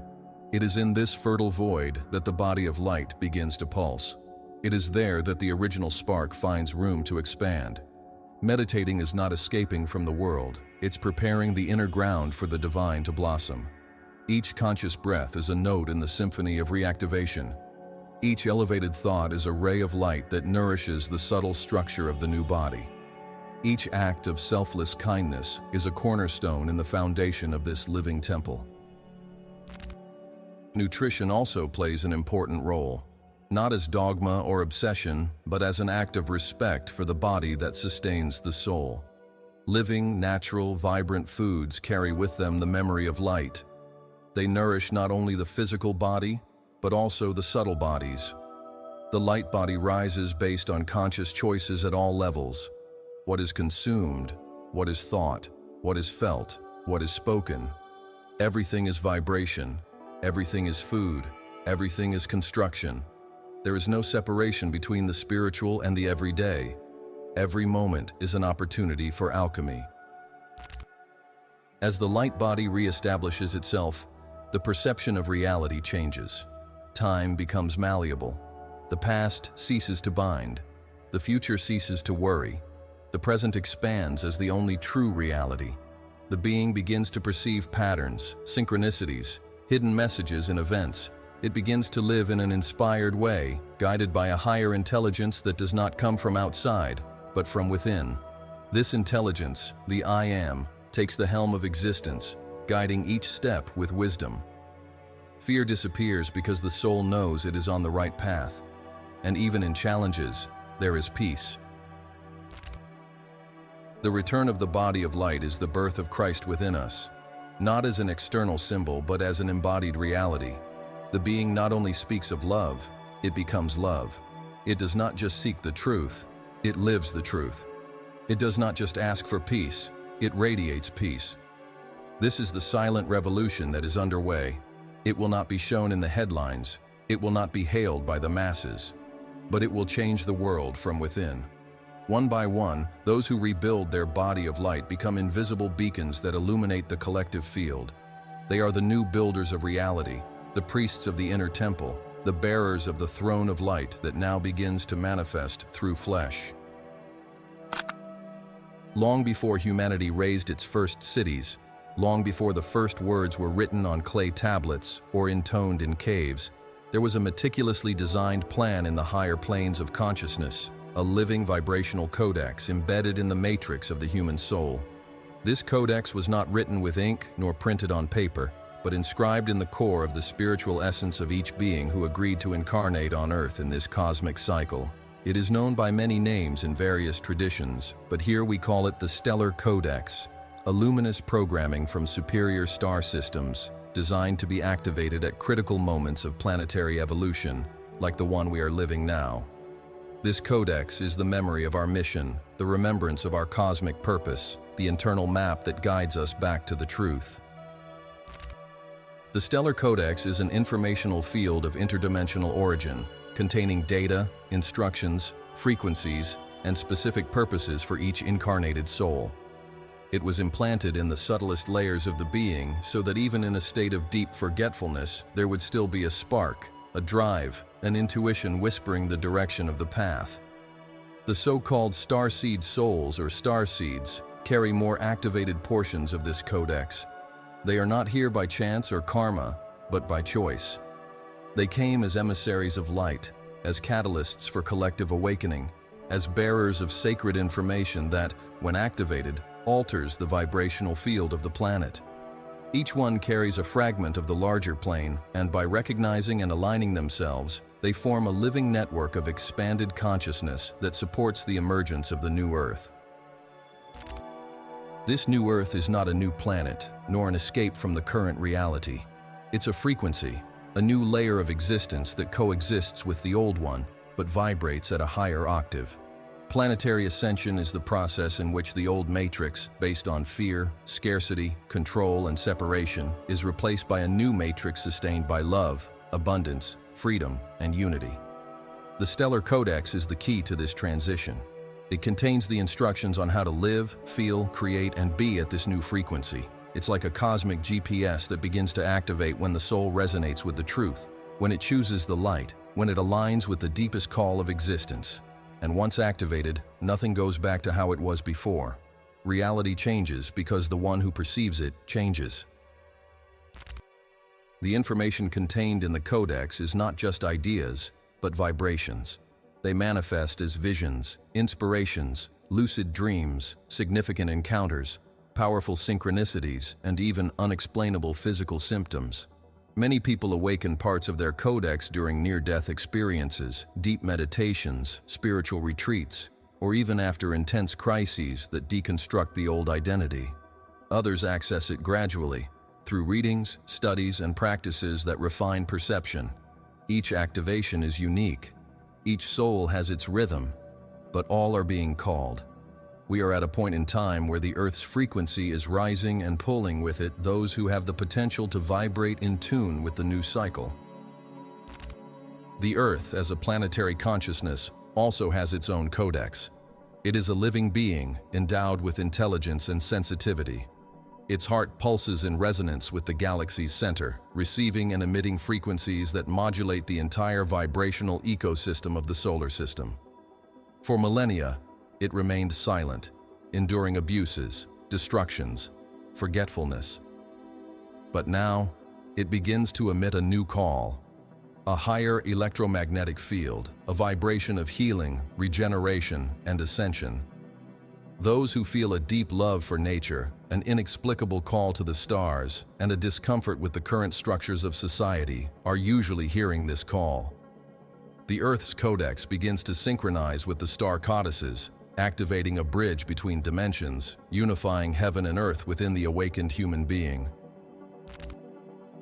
It is in this fertile void that the body of light begins to pulse. It is there that the original spark finds room to expand. Meditating is not escaping from the world, it's preparing the inner ground for the divine to blossom. Each conscious breath is a note in the symphony of reactivation. Each elevated thought is a ray of light that nourishes the subtle structure of the new body. Each act of selfless kindness is a cornerstone in the foundation of this living temple. Nutrition also plays an important role, not as dogma or obsession, but as an act of respect for the body that sustains the soul. Living, natural, vibrant foods carry with them the memory of light. They nourish not only the physical body, but also the subtle bodies. The light body rises based on conscious choices at all levels. What is consumed, what is thought, what is felt, what is spoken. Everything is vibration. Everything is food. Everything is construction. There is no separation between the spiritual and the everyday. Every moment is an opportunity for alchemy. As the light body reestablishes itself, the perception of reality changes. Time becomes malleable. The past ceases to bind. The future ceases to worry. The present expands as the only true reality. The being begins to perceive patterns, synchronicities, hidden messages in events. It begins to live in an inspired way, guided by a higher intelligence that does not come from outside, but from within. This intelligence, the I Am, takes the helm of existence, guiding each step with wisdom. Fear disappears because the soul knows it is on the right path. And even in challenges, there is peace. The return of the body of light is the birth of Christ within us. Not as an external symbol, but as an embodied reality. The being not only speaks of love, it becomes love. It does not just seek the truth, it lives the truth. It does not just ask for peace, it radiates peace. This is the silent revolution that is underway. It will not be shown in the headlines, it will not be hailed by the masses, but it will change the world from within. One by one, those who rebuild their body of light become invisible beacons that illuminate the collective field. They are the new builders of reality, the priests of the inner temple, the bearers of the throne of light that now begins to manifest through flesh. Long before humanity raised its first cities, long before the first words were written on clay tablets or intoned in caves, there was a meticulously designed plan in the higher planes of consciousness. A living vibrational codex embedded in the matrix of the human soul. This codex was not written with ink nor printed on paper, but inscribed in the core of the spiritual essence of each being who agreed to incarnate on Earth in this cosmic cycle. It is known by many names in various traditions, but here we call it the Stellar Codex, a luminous programming from superior star systems designed to be activated at critical moments of planetary evolution, like the one we are living now. This codex is the memory of our mission, the remembrance of our cosmic purpose, the internal map that guides us back to the truth. The Stellar Codex is an informational field of interdimensional origin, containing data, instructions, frequencies, and specific purposes for each incarnated soul. It was implanted in the subtlest layers of the being so that even in a state of deep forgetfulness, there would still be a spark, a drive, an intuition whispering the direction of the path. The so-called starseed souls or starseeds carry more activated portions of this codex. They are not here by chance or karma, but by choice. They came as emissaries of light, as catalysts for collective awakening, as bearers of sacred information that, when activated, alters the vibrational field of the planet. Each one carries a fragment of the larger plane, and by recognizing and aligning themselves, they form a living network of expanded consciousness that supports the emergence of the new Earth. This new Earth is not a new planet, nor an escape from the current reality. It's a frequency, a new layer of existence that coexists with the old one, but vibrates at a higher octave. Planetary ascension is the process in which the old matrix, based on fear, scarcity, control, and separation, is replaced by a new matrix sustained by love, abundance, freedom, and unity. The Stellar Codex is the key to this transition. It contains the instructions on how to live, feel, create, and be at this new frequency. It's like a cosmic GPS that begins to activate when the soul resonates with the truth, when it chooses the light, when it aligns with the deepest call of existence. And once activated, nothing goes back to how it was before. Reality changes because the one who perceives it changes. The information contained in the Codex is not just ideas, but vibrations. They manifest as visions, inspirations, lucid dreams, significant encounters, powerful synchronicities, and even unexplainable physical symptoms. Many people awaken parts of their codex during near-death experiences, deep meditations, spiritual retreats, or even after intense crises that deconstruct the old identity. Others access it gradually, through readings, studies, and practices that refine perception. Each activation is unique. Each soul has its rhythm, but all are being called. We are at a point in time where the Earth's frequency is rising and pulling with it those who have the potential to vibrate in tune with the new cycle. The Earth, as a planetary consciousness, also has its own codex. It is a living being, endowed with intelligence and sensitivity. Its heart pulses in resonance with the galaxy's center, receiving and emitting frequencies that modulate the entire vibrational ecosystem of the solar system. For millennia, it remained silent, enduring abuses, destructions, forgetfulness. But now, it begins to emit a new call, a higher electromagnetic field, a vibration of healing, regeneration, and ascension. Those who feel a deep love for nature, an inexplicable call to the stars, and a discomfort with the current structures of society are usually hearing this call. The Earth's codex begins to synchronize with the star codices, activating a bridge between dimensions, unifying heaven and earth within the awakened human being.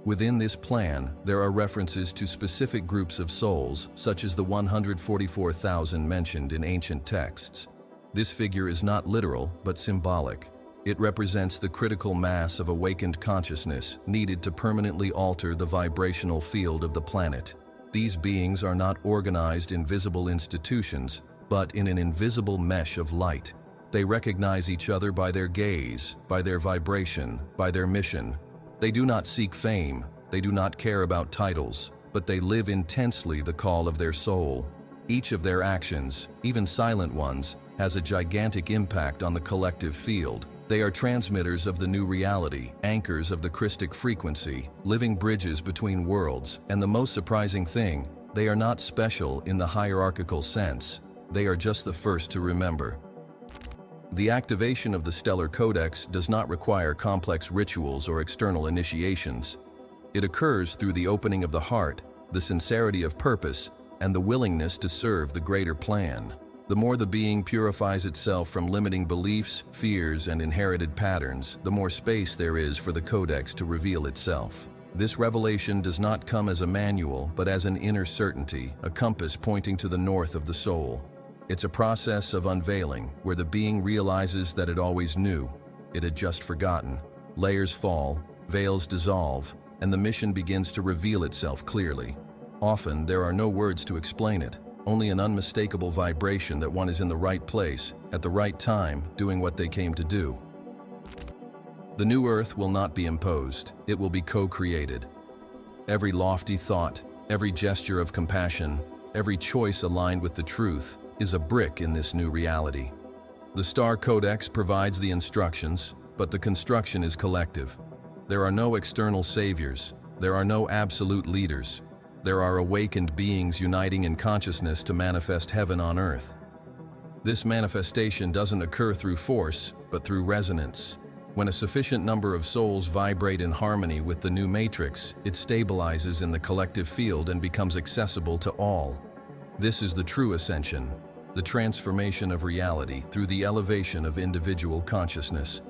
Within this plan, there are references to specific groups of souls, such as the 144,000 mentioned in ancient texts. This figure is not literal, but symbolic. It represents the critical mass of awakened consciousness needed to permanently alter the vibrational field of the planet. These beings are not organized in visible institutions, but in an invisible mesh of light. They recognize each other by their gaze, by their vibration, by their mission. They do not seek fame, they do not care about titles, but they live intensely the call of their soul. Each of their actions, even silent ones, has a gigantic impact on the collective field. They are transmitters of the new reality, anchors of the Christic frequency, living bridges between worlds, and the most surprising thing, they are not special in the hierarchical sense. They are just the first to remember. The activation of the Stellar Codex does not require complex rituals or external initiations. It occurs through the opening of the heart, the sincerity of purpose, and the willingness to serve the greater plan. The more the being purifies itself from limiting beliefs, fears, and inherited patterns, the more space there is for the Codex to reveal itself. This revelation does not come as a manual, but as an inner certainty, a compass pointing to the north of the soul. It's a process of unveiling, where the being realizes that it always knew. It had just forgotten. Layers fall, veils dissolve, and the mission begins to reveal itself clearly. Often, there are no words to explain it, only an unmistakable vibration that one is in the right place, at the right time, doing what they came to do. The new Earth will not be imposed, it will be co-created. Every lofty thought, every gesture of compassion, every choice aligned with the truth, is a brick in this new reality. The Star Codex provides the instructions, but the construction is collective. There are no external saviors. There are no absolute leaders. There are awakened beings uniting in consciousness to manifest heaven on earth. This manifestation doesn't occur through force, but through resonance. When a sufficient number of souls vibrate in harmony with the new matrix, it stabilizes in the collective field and becomes accessible to all. This is the true ascension, the transformation of reality through the elevation of individual consciousness.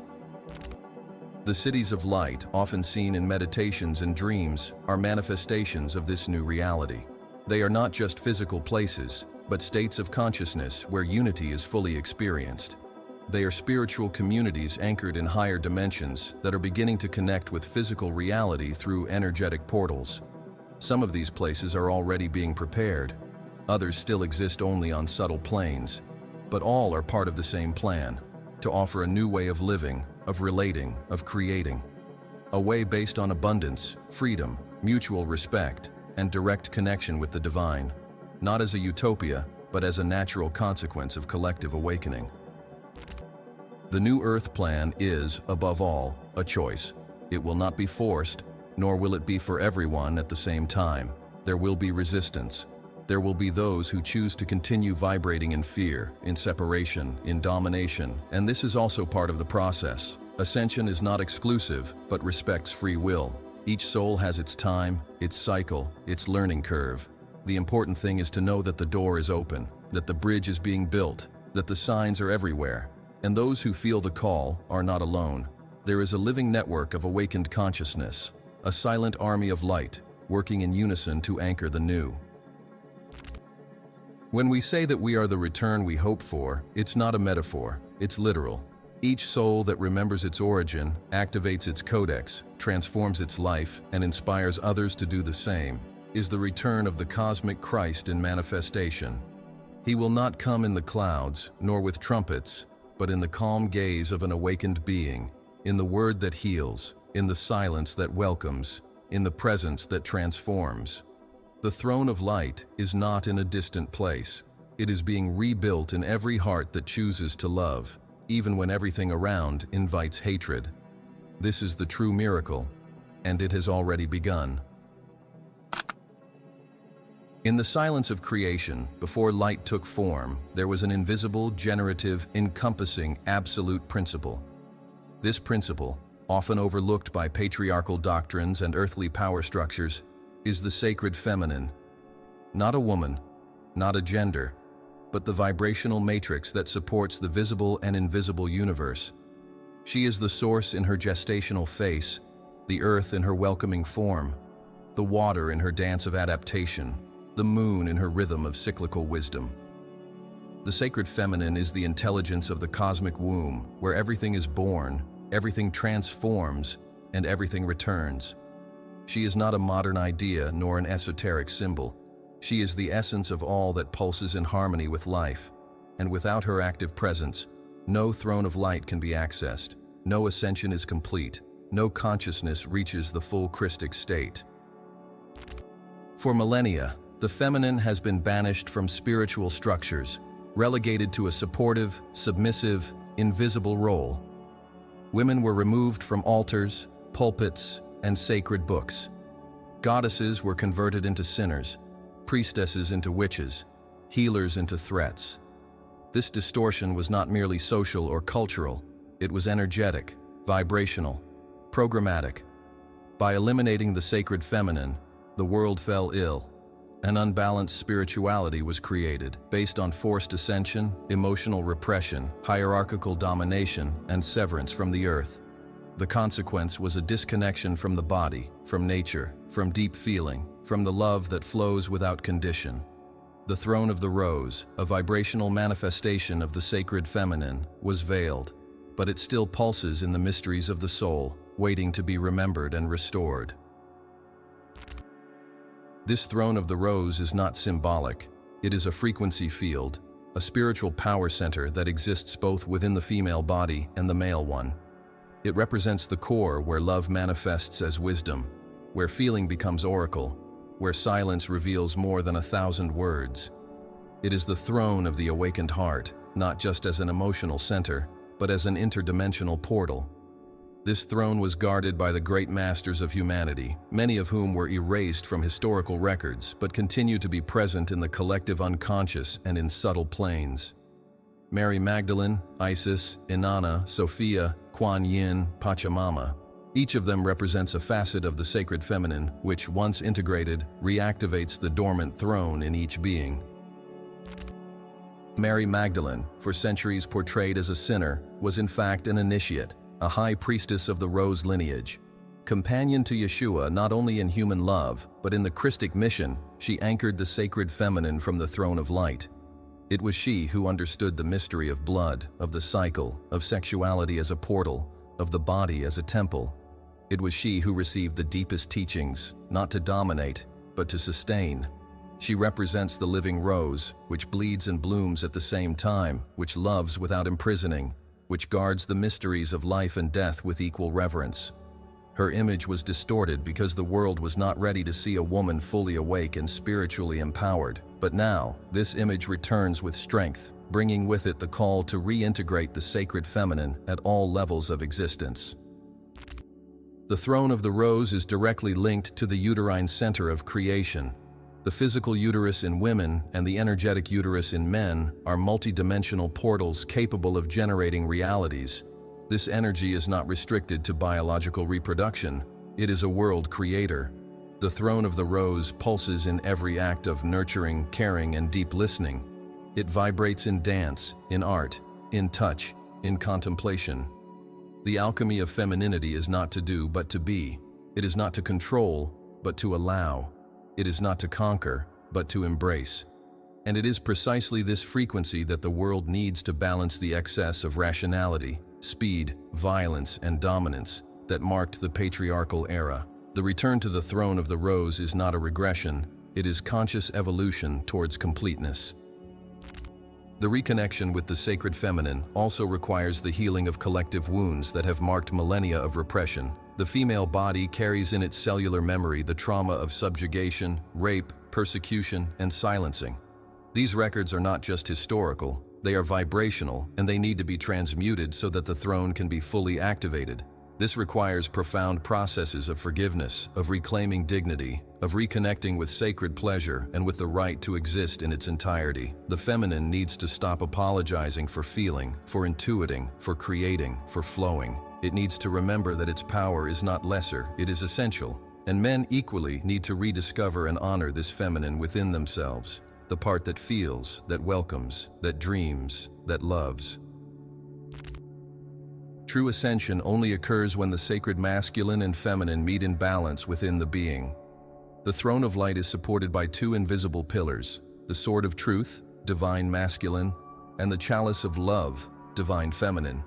The cities of light, often seen in meditations and dreams, are manifestations of this new reality. They are not just physical places, but states of consciousness where unity is fully experienced. They are spiritual communities anchored in higher dimensions that are beginning to connect with physical reality through energetic portals. Some of these places are already being prepared. Others still exist only on subtle planes. But all are part of the same plan, to offer a new way of living, of relating, of creating. A way based on abundance, freedom, mutual respect, and direct connection with the divine. Not as a utopia, but as a natural consequence of collective awakening. The New Earth plan is, above all, a choice. It will not be forced, nor will it be for everyone at the same time. There will be resistance. There will be those who choose to continue vibrating in fear, in separation, in domination, and this is also part of the process. Ascension is not exclusive, but respects free will. Each soul has its time, its cycle, its learning curve. The important thing is to know that the door is open, that the bridge is being built, that the signs are everywhere. And those who feel the call are not alone. There is a living network of awakened consciousness, a silent army of light, working in unison to anchor the new. When we say that we are the return we hope for, it's not a metaphor, it's literal. Each soul that remembers its origin, activates its codex, transforms its life, and inspires others to do the same, is the return of the cosmic Christ in manifestation. He will not come in the clouds, nor with trumpets, but in the calm gaze of an awakened being, in the word that heals, in the silence that welcomes, in the presence that transforms. The throne of light is not in a distant place. It is being rebuilt in every heart that chooses to love, even when everything around invites hatred. This is the true miracle, and it has already begun. In the silence of creation, before light took form, there was an invisible, generative, encompassing, absolute principle. This principle, often overlooked by patriarchal doctrines and earthly power structures, is the sacred feminine. Not a woman, not a gender, but the vibrational matrix that supports the visible and invisible universe. She is the source in her gestational face, the earth in her welcoming form, the water in her dance of adaptation, the moon in her rhythm of cyclical wisdom. The sacred feminine is the intelligence of the cosmic womb, where everything is born, everything transforms, and everything returns. She is not a modern idea nor an esoteric symbol. She is the essence of all that pulses in harmony with life, and without her active presence, no throne of light can be accessed, no ascension is complete, no consciousness reaches the full Christic state. For millennia, the feminine has been banished from spiritual structures, relegated to a supportive, submissive, invisible role. Women were removed from altars, pulpits, and sacred books. Goddesses were converted into sinners, priestesses into witches, healers into threats. This distortion was not merely social or cultural, it was energetic, vibrational, programmatic. By eliminating the sacred feminine, the world fell ill. An unbalanced spirituality was created, based on forced ascension, emotional repression, hierarchical domination, and severance from the earth. The consequence was a disconnection from the body, from nature, from deep feeling, from the love that flows without condition. The throne of the rose, a vibrational manifestation of the sacred feminine, was veiled, but it still pulses in the mysteries of the soul, waiting to be remembered and restored. This throne of the rose is not symbolic. It is a frequency field, a spiritual power center that exists both within the female body and the male one. It represents the core where love manifests as wisdom, where feeling becomes oracle, where silence reveals more than 1,000 words. It is the throne of the awakened heart, not just as an emotional center, but as an interdimensional portal. This throne was guarded by the great masters of humanity, many of whom were erased from historical records, but continue to be present in the collective unconscious and in subtle planes. Mary Magdalene, Isis, Inanna, Sophia, Kuan Yin, Pachamama. Each of them represents a facet of the sacred feminine, which, once integrated, reactivates the dormant throne in each being. Mary Magdalene, for centuries portrayed as a sinner, was in fact an initiate, a high priestess of the Rose lineage. Companion to Yeshua not only in human love, but in the Christic mission, she anchored the sacred feminine from the throne of light. It was she who understood the mystery of blood, of the cycle, of sexuality as a portal, of the body as a temple. It was she who received the deepest teachings, not to dominate, but to sustain. She represents the living rose, which bleeds and blooms at the same time, which loves without imprisoning, which guards the mysteries of life and death with equal reverence. Her image was distorted because the world was not ready to see a woman fully awake and spiritually empowered. But now, this image returns with strength, bringing with it the call to reintegrate the sacred feminine at all levels of existence. The throne of the rose is directly linked to the uterine center of creation. The physical uterus in women and the energetic uterus in men are multidimensional portals capable of generating realities. This energy is not restricted to biological reproduction. It is a world creator. The throne of the rose pulses in every act of nurturing, caring, and deep listening. It vibrates in dance, in art, in touch, in contemplation. The alchemy of femininity is not to do but to be. It is not to control, but to allow. It is not to conquer, but to embrace. And it is precisely this frequency that the world needs to balance the excess of rationality, speed, violence, and dominance that marked the patriarchal era. The return to the throne of the rose is not a regression, it is conscious evolution towards completeness. The reconnection with the sacred feminine also requires the healing of collective wounds that have marked millennia of repression. The female body carries in its cellular memory the trauma of subjugation, rape, persecution, and silencing. These records are not just historical, they are vibrational, and they need to be transmuted so that the throne can be fully activated. This requires profound processes of forgiveness, of reclaiming dignity, of reconnecting with sacred pleasure and with the right to exist in its entirety. The feminine needs to stop apologizing for feeling, for intuiting, for creating, for flowing. It needs to remember that its power is not lesser, it is essential. And men equally need to rediscover and honor this feminine within themselves, the part that feels, that welcomes, that dreams, that loves. True ascension only occurs when the sacred masculine and feminine meet in balance within the being. The throne of light is supported by two invisible pillars, the sword of truth, divine masculine, and the chalice of love, divine feminine.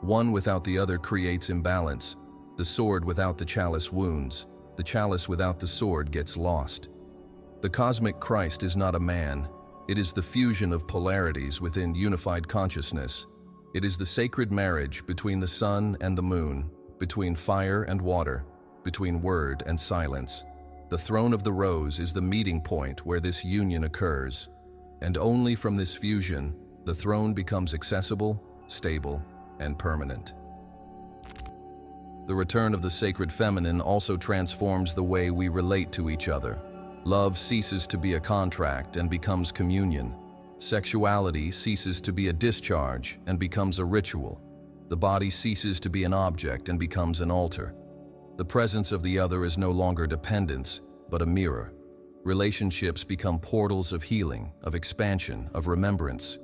One without the other creates imbalance. The sword without the chalice wounds. The chalice without the sword gets lost. The cosmic Christ is not a man. It is the fusion of polarities within unified consciousness. It is the sacred marriage between the sun and the moon, between fire and water, between word and silence. The throne of the rose is the meeting point where this union occurs. And only from this fusion, the throne becomes accessible, stable, and permanent. The return of the sacred feminine also transforms the way we relate to each other. Love ceases to be a contract and becomes communion. Sexuality ceases to be a discharge and becomes a ritual. The body ceases to be an object and becomes an altar. The presence of the other is no longer dependence, but a mirror. Relationships become portals of healing, of expansion, of remembrance.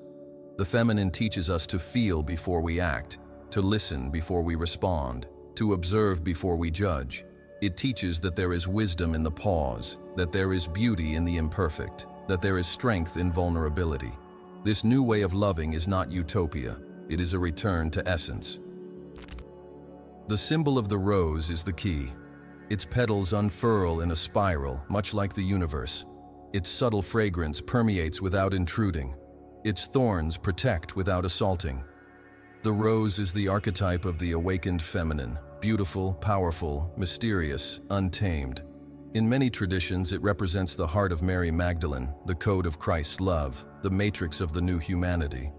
The feminine teaches us to feel before we act, to listen before we respond, to observe before we judge. It teaches that there is wisdom in the pause, that there is beauty in the imperfect, that there is strength in vulnerability. This new way of loving is not utopia, it is a return to essence. The symbol of the rose is the key. Its petals unfurl in a spiral, much like the universe. Its subtle fragrance permeates without intruding. Its thorns protect without assaulting. The rose is the archetype of the awakened feminine, beautiful, powerful, mysterious, untamed. In many traditions, it represents the heart of Mary Magdalene, the code of Christ's love, the matrix of the new humanity.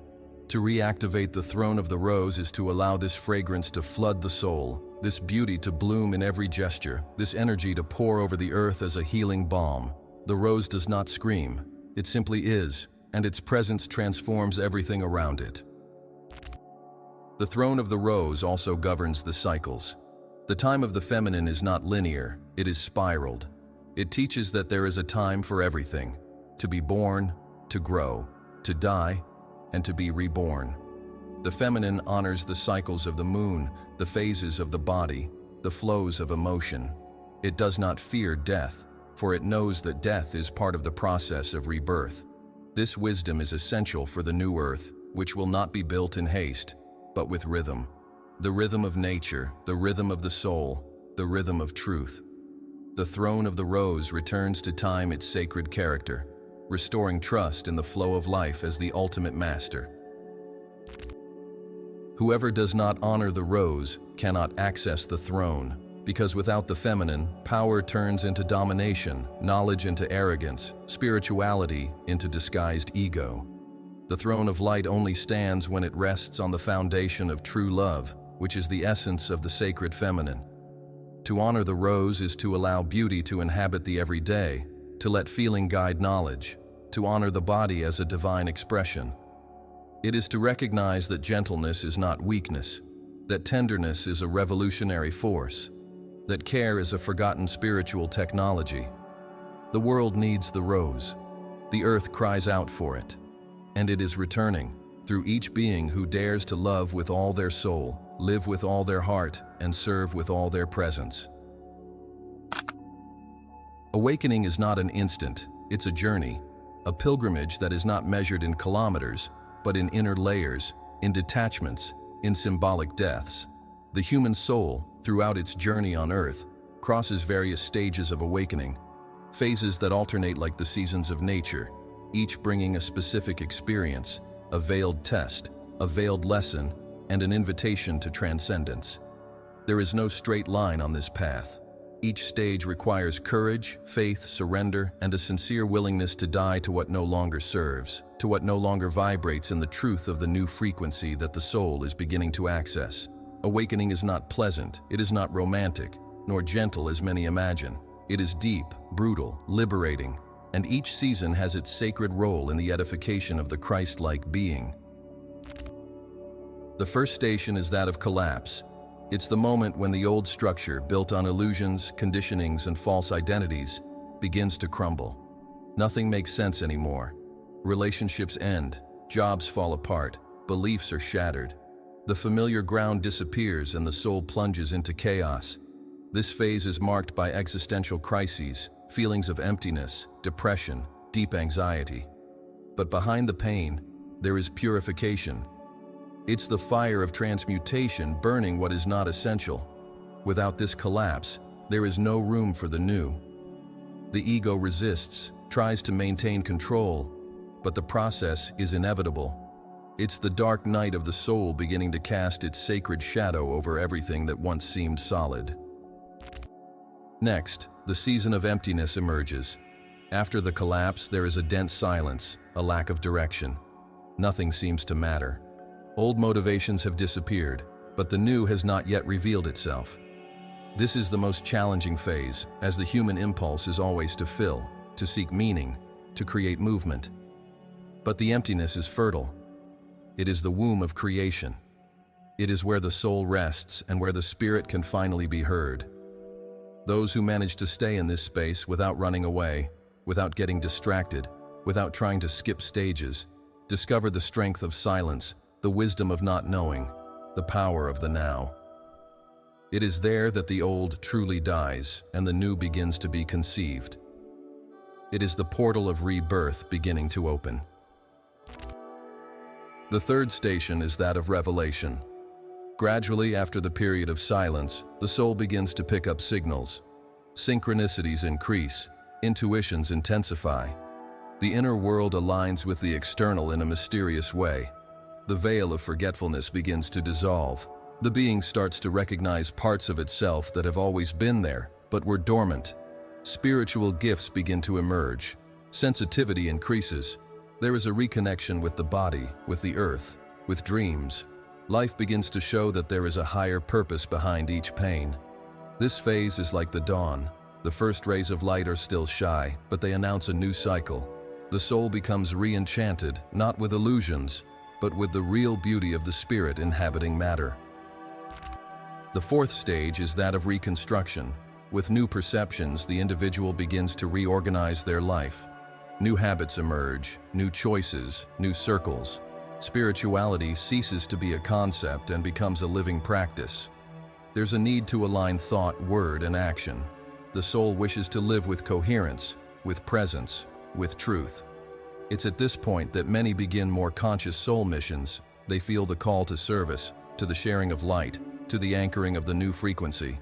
To reactivate the throne of the rose is to allow this fragrance to flood the soul, this beauty to bloom in every gesture, this energy to pour over the earth as a healing balm. The rose does not scream, it simply is. and its presence transforms everything around it. The throne of the rose also governs the cycles. The time of the feminine is not linear, it is spiraled. It teaches that there is a time for everything: to be born, to grow, to die, and to be reborn. The feminine honors the cycles of the moon, the phases of the body, the flows of emotion. It does not fear death, for it knows that death is part of the process of rebirth. This wisdom is essential for the new earth, which will not be built in haste, but with rhythm. The rhythm of nature, the rhythm of the soul, the rhythm of truth. The throne of the rose returns to time its sacred character, restoring trust in the flow of life as the ultimate master. Whoever does not honor the rose cannot access the throne, because without the feminine, power turns into domination, knowledge into arrogance, spirituality into disguised ego. The throne of light only stands when it rests on the foundation of true love, which is the essence of the sacred feminine. To honor the rose is to allow beauty to inhabit the everyday, to let feeling guide knowledge, to honor the body as a divine expression. It is to recognize that gentleness is not weakness, that tenderness is a revolutionary force, that care is a forgotten spiritual technology. The world needs the rose. The earth cries out for it. And it is returning, through each being who dares to love with all their soul, live with all their heart, and serve with all their presence. Awakening is not an instant, it's a journey, a pilgrimage that is not measured in kilometers, but in inner layers, in detachments, in symbolic deaths. The human soul, throughout its journey on earth, crosses various stages of awakening, phases that alternate like the seasons of nature, each bringing a specific experience, a veiled test, a veiled lesson, and an invitation to transcendence. There is no straight line on this path. Each stage requires courage, faith, surrender, and a sincere willingness to die to what no longer serves, to what no longer vibrates in the truth of the new frequency that the soul is beginning to access. Awakening is not pleasant, it is not romantic, nor gentle as many imagine. It is deep, brutal, liberating, and each season has its sacred role in the edification of the Christ-like being. The first station is that of collapse. It's the moment when the old structure, built on illusions, conditionings, and false identities, begins to crumble. Nothing makes sense anymore. Relationships end, jobs fall apart, beliefs are shattered. The familiar ground disappears and the soul plunges into chaos. This phase is marked by existential crises, feelings of emptiness, depression, deep anxiety. But behind the pain, there is purification. It's the fire of transmutation burning what is not essential. Without this collapse, there is no room for the new. The ego resists, tries to maintain control, but the process is inevitable. It's the dark night of the soul beginning to cast its sacred shadow over everything that once seemed solid. Next, the season of emptiness emerges. After the collapse, there is a dense silence, a lack of direction. Nothing seems to matter. Old motivations have disappeared, but the new has not yet revealed itself. This is the most challenging phase, as the human impulse is always to fill, to seek meaning, to create movement. But the emptiness is fertile. It is the womb of creation. It is where the soul rests and where the spirit can finally be heard. Those who manage to stay in this space without running away, without getting distracted, without trying to skip stages, discover the strength of silence, the wisdom of not knowing, the power of the now. It is there that the old truly dies and the new begins to be conceived. It is the portal of rebirth beginning to open. The third station is that of revelation. Gradually, after the period of silence, the soul begins to pick up signals. Synchronicities increase, intuitions intensify. The inner world aligns with the external in a mysterious way. The veil of forgetfulness begins to dissolve. The being starts to recognize parts of itself that have always been there, but were dormant. Spiritual gifts begin to emerge. Sensitivity increases. There is a reconnection with the body, with the earth, with dreams. Life begins to show that there is a higher purpose behind each pain. This phase is like the dawn. The first rays of light are still shy, but they announce a new cycle. The soul becomes re-enchanted, not with illusions, but with the real beauty of the spirit inhabiting matter. The fourth stage is that of reconstruction. With new perceptions, the individual begins to reorganize their life. New habits emerge, new choices, new circles. Spirituality ceases to be a concept and becomes a living practice. There's a need to align thought, word, and action. The soul wishes to live with coherence, with presence, with truth. It's at this point that many begin more conscious soul missions. They feel the call to service, to the sharing of light, to the anchoring of the new frequency.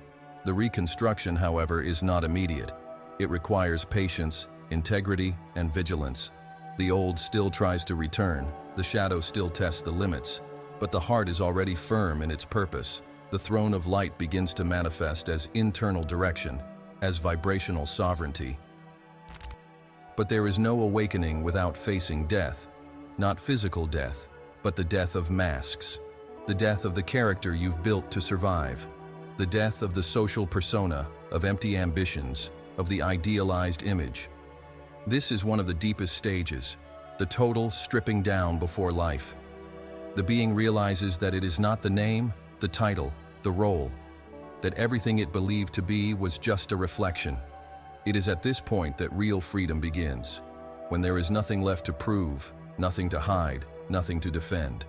The reconstruction, however, is not immediate. It requires patience, integrity, and vigilance. The old still tries to return, the shadow still tests the limits, but the heart is already firm in its purpose. The throne of light begins to manifest as internal direction, as vibrational sovereignty. But there is no awakening without facing death. Not physical death, but the death of masks. The death of the character you've built to survive. The death of the social persona, of empty ambitions, of the idealized image. This is one of the deepest stages, the total stripping down before life. The being realizes that it is not the name, the title, the role, that everything it believed to be was just a reflection. It is at this point that real freedom begins, when there is nothing left to prove, nothing to hide, nothing to defend.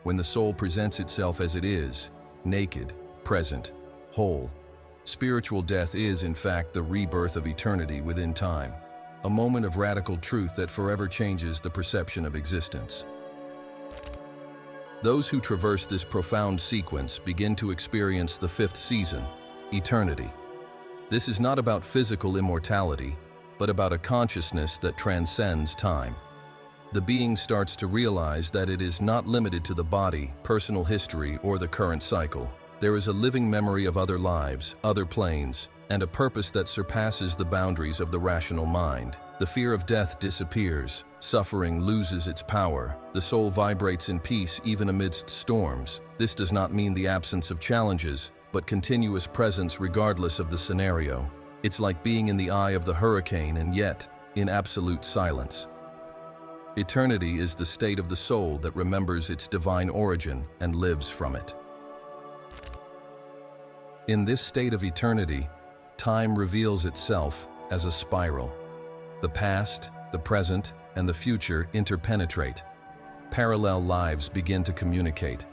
When the soul presents itself as it is, naked, present, whole. Spiritual death is, in fact, the rebirth of eternity within time, a moment of radical truth that forever changes the perception of existence. Those who traverse this profound sequence begin to experience the fifth season, eternity. This is not about physical immortality, but about a consciousness that transcends time. The being starts to realize that it is not limited to the body, personal history, or the current cycle. There is a living memory of other lives, other planes, and a purpose that surpasses the boundaries of the rational mind. The fear of death disappears, suffering loses its power, the soul vibrates in peace even amidst storms. This does not mean the absence of challenges, but continuous presence regardless of the scenario. It's like being in the eye of the hurricane and yet in absolute silence. Eternity is the state of the soul that remembers its divine origin and lives from it. In this state of eternity, time reveals itself as a spiral. The past, the present, and the future interpenetrate. Parallel lives begin to communicate.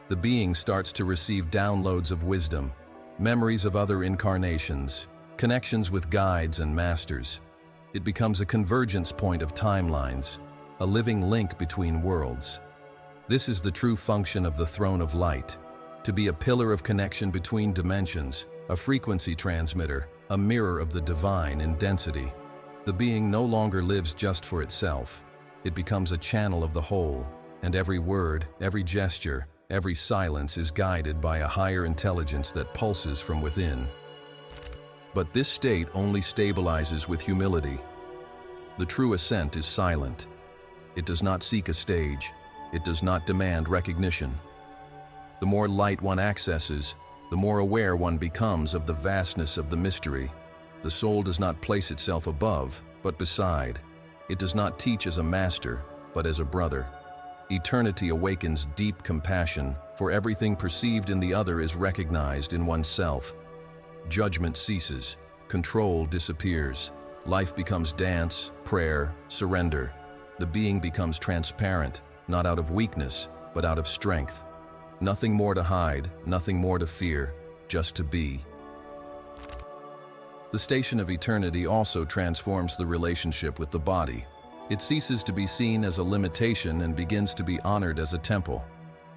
The being starts to receive downloads of wisdom, memories of other incarnations, connections with guides and masters. It becomes a convergence point of timelines, a living link between worlds. This is the true function of the throne of light, to be a pillar of connection between dimensions, a frequency transmitter, a mirror of the divine in density. The being no longer lives just for itself. It becomes a channel of the whole, and every word, every gesture, every silence is guided by a higher intelligence that pulses from within. But this state only stabilizes with humility. The true ascent is silent. It does not seek a stage. It does not demand recognition. The more light one accesses, the more aware one becomes of the vastness of the mystery. The soul does not place itself above, but beside. It does not teach as a master, but as a brother. Eternity awakens deep compassion, for everything perceived in the other is recognized in oneself. Judgment ceases, control disappears. Life becomes dance, prayer, surrender. The being becomes transparent, not out of weakness, but out of strength. Nothing more to hide, nothing more to fear, just to be. The station of eternity also transforms the relationship with the body. It ceases to be seen as a limitation and begins to be honored as a temple.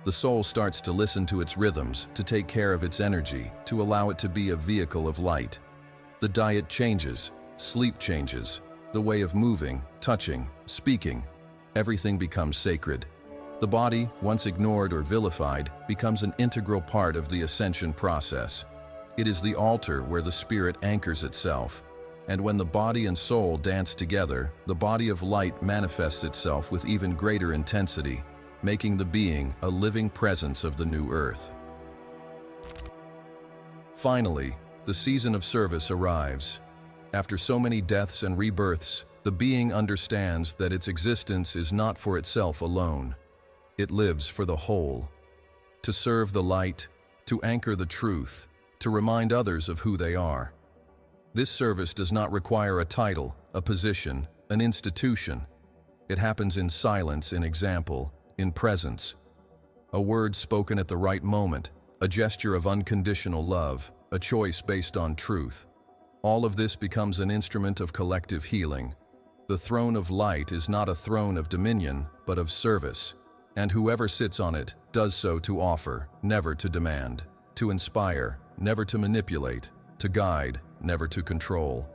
The soul starts to listen to its rhythms, to take care of its energy, to allow it to be a vehicle of light. The diet changes, sleep changes, the way of moving, touching, speaking. Everything becomes sacred. The body, once ignored or vilified, becomes an integral part of the ascension process. It is the altar where the spirit anchors itself. And when the body and soul dance together, the body of light manifests itself with even greater intensity, making the being a living presence of the new earth. Finally, the season of service arrives. After so many deaths and rebirths, The being understands that its existence is not for itself alone. It lives for the whole. To serve the light, to anchor the truth, to remind others of who they are. This service does not require a title, a position, an institution. It happens in silence, in example, in presence. A word spoken at the right moment, a gesture of unconditional love, a choice based on truth. All of this becomes an instrument of collective healing. The throne of light is not a throne of dominion, but of service. And whoever sits on it does so to offer, never to demand, to inspire, never to manipulate, to guide, never to control.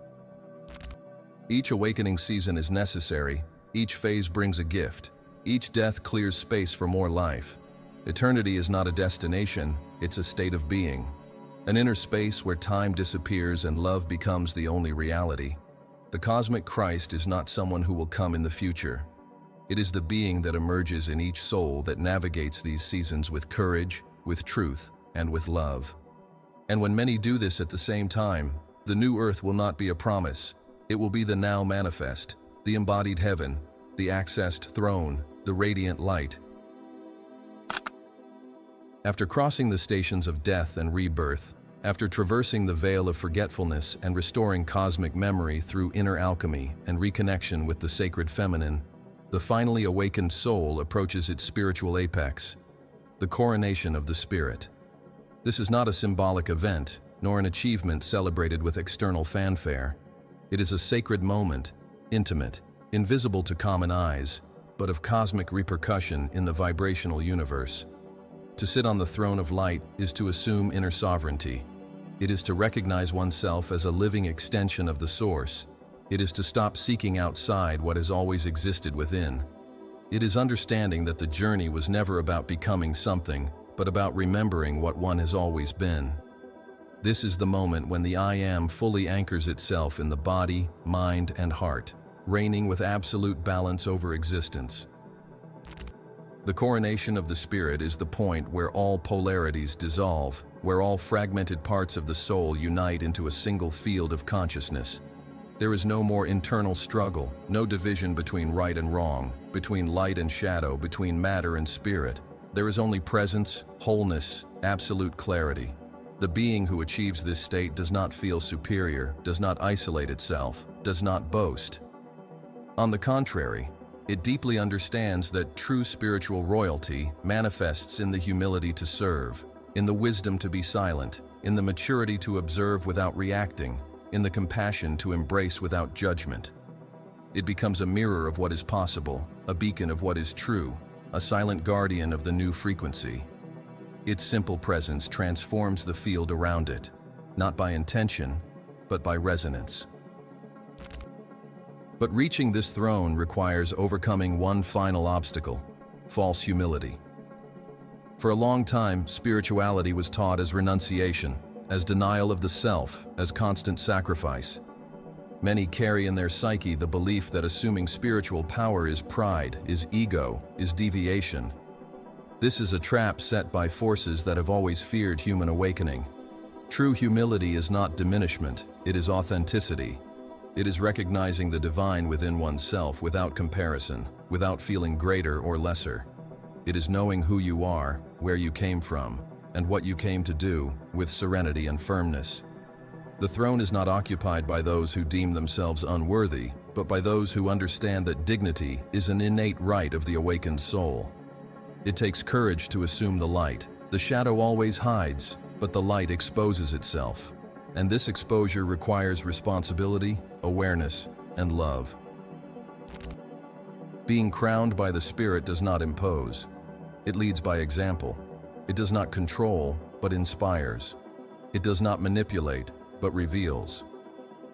Each awakening season is necessary, each phase brings a gift, each death clears space for more life. Eternity is not a destination, it's a state of being. An inner space where time disappears and love becomes the only reality. The cosmic Christ is not someone who will come in the future. It is the being that emerges in each soul that navigates these seasons with courage, with truth, and with love. And when many do this at the same time, the new earth will not be a promise. It will be the now manifest, the embodied heaven, the accessed throne, the radiant light. After crossing the stations of death and rebirth, after traversing the veil of forgetfulness and restoring cosmic memory through inner alchemy and reconnection with the sacred feminine, the finally awakened soul approaches its spiritual apex, the coronation of the spirit. This is not a symbolic event, nor an achievement celebrated with external fanfare. It is a sacred moment, intimate, invisible to common eyes, but of cosmic repercussion in the vibrational universe. To sit on the throne of light is to assume inner sovereignty. It is to recognize oneself as a living extension of the source. It is to stop seeking outside what has always existed within. It is understanding that the journey was never about becoming something, but about remembering what one has always been. This is the moment when the I Am fully anchors itself in the body, mind, and heart, reigning with absolute balance over existence. The coronation of the spirit is the point where all polarities dissolve, where all fragmented parts of the soul unite into a single field of consciousness. There is no more internal struggle, no division between right and wrong, between light and shadow, between matter and spirit. There is only presence, wholeness, absolute clarity. The being who achieves this state does not feel superior, does not isolate itself, does not boast. On the contrary, it deeply understands that true spiritual royalty manifests in the humility to serve, in the wisdom to be silent, in the maturity to observe without reacting, in the compassion to embrace without judgment. It becomes a mirror of what is possible, a beacon of what is true, a silent guardian of the new frequency. Its simple presence transforms the field around it, not by intention, but by resonance. But reaching this throne requires overcoming one final obstacle: false humility. For a long time, spirituality was taught as renunciation, as denial of the self, as constant sacrifice. Many carry in their psyche the belief that assuming spiritual power is pride, is ego, is deviation. This is a trap set by forces that have always feared human awakening. True humility is not diminishment, it is authenticity. It is recognizing the divine within oneself without comparison, without feeling greater or lesser. It is knowing who you are, where you came from, and what you came to do, with serenity and firmness. The throne is not occupied by those who deem themselves unworthy, but by those who understand that dignity is an innate right of the awakened soul. It takes courage to assume the light. The shadow always hides, but the light exposes itself. And this exposure requires responsibility, awareness, and love. Being crowned by the Spirit does not impose. It leads by example. It does not control, but inspires. It does not manipulate, but reveals.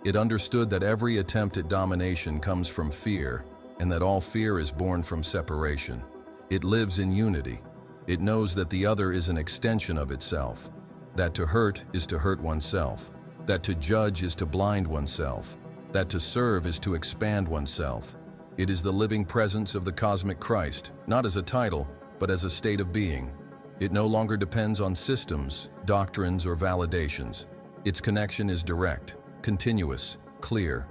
It understood that every attempt at domination comes from fear, and that all fear is born from separation. It lives in unity. It knows that the other is an extension of itself, that to hurt is to hurt oneself, that to judge is to blind oneself, that to serve is to expand oneself. It is the living presence of the cosmic Christ, not as a title, but as a state of being. It no longer depends on systems, doctrines, or validations. Its connection is direct, continuous, clear.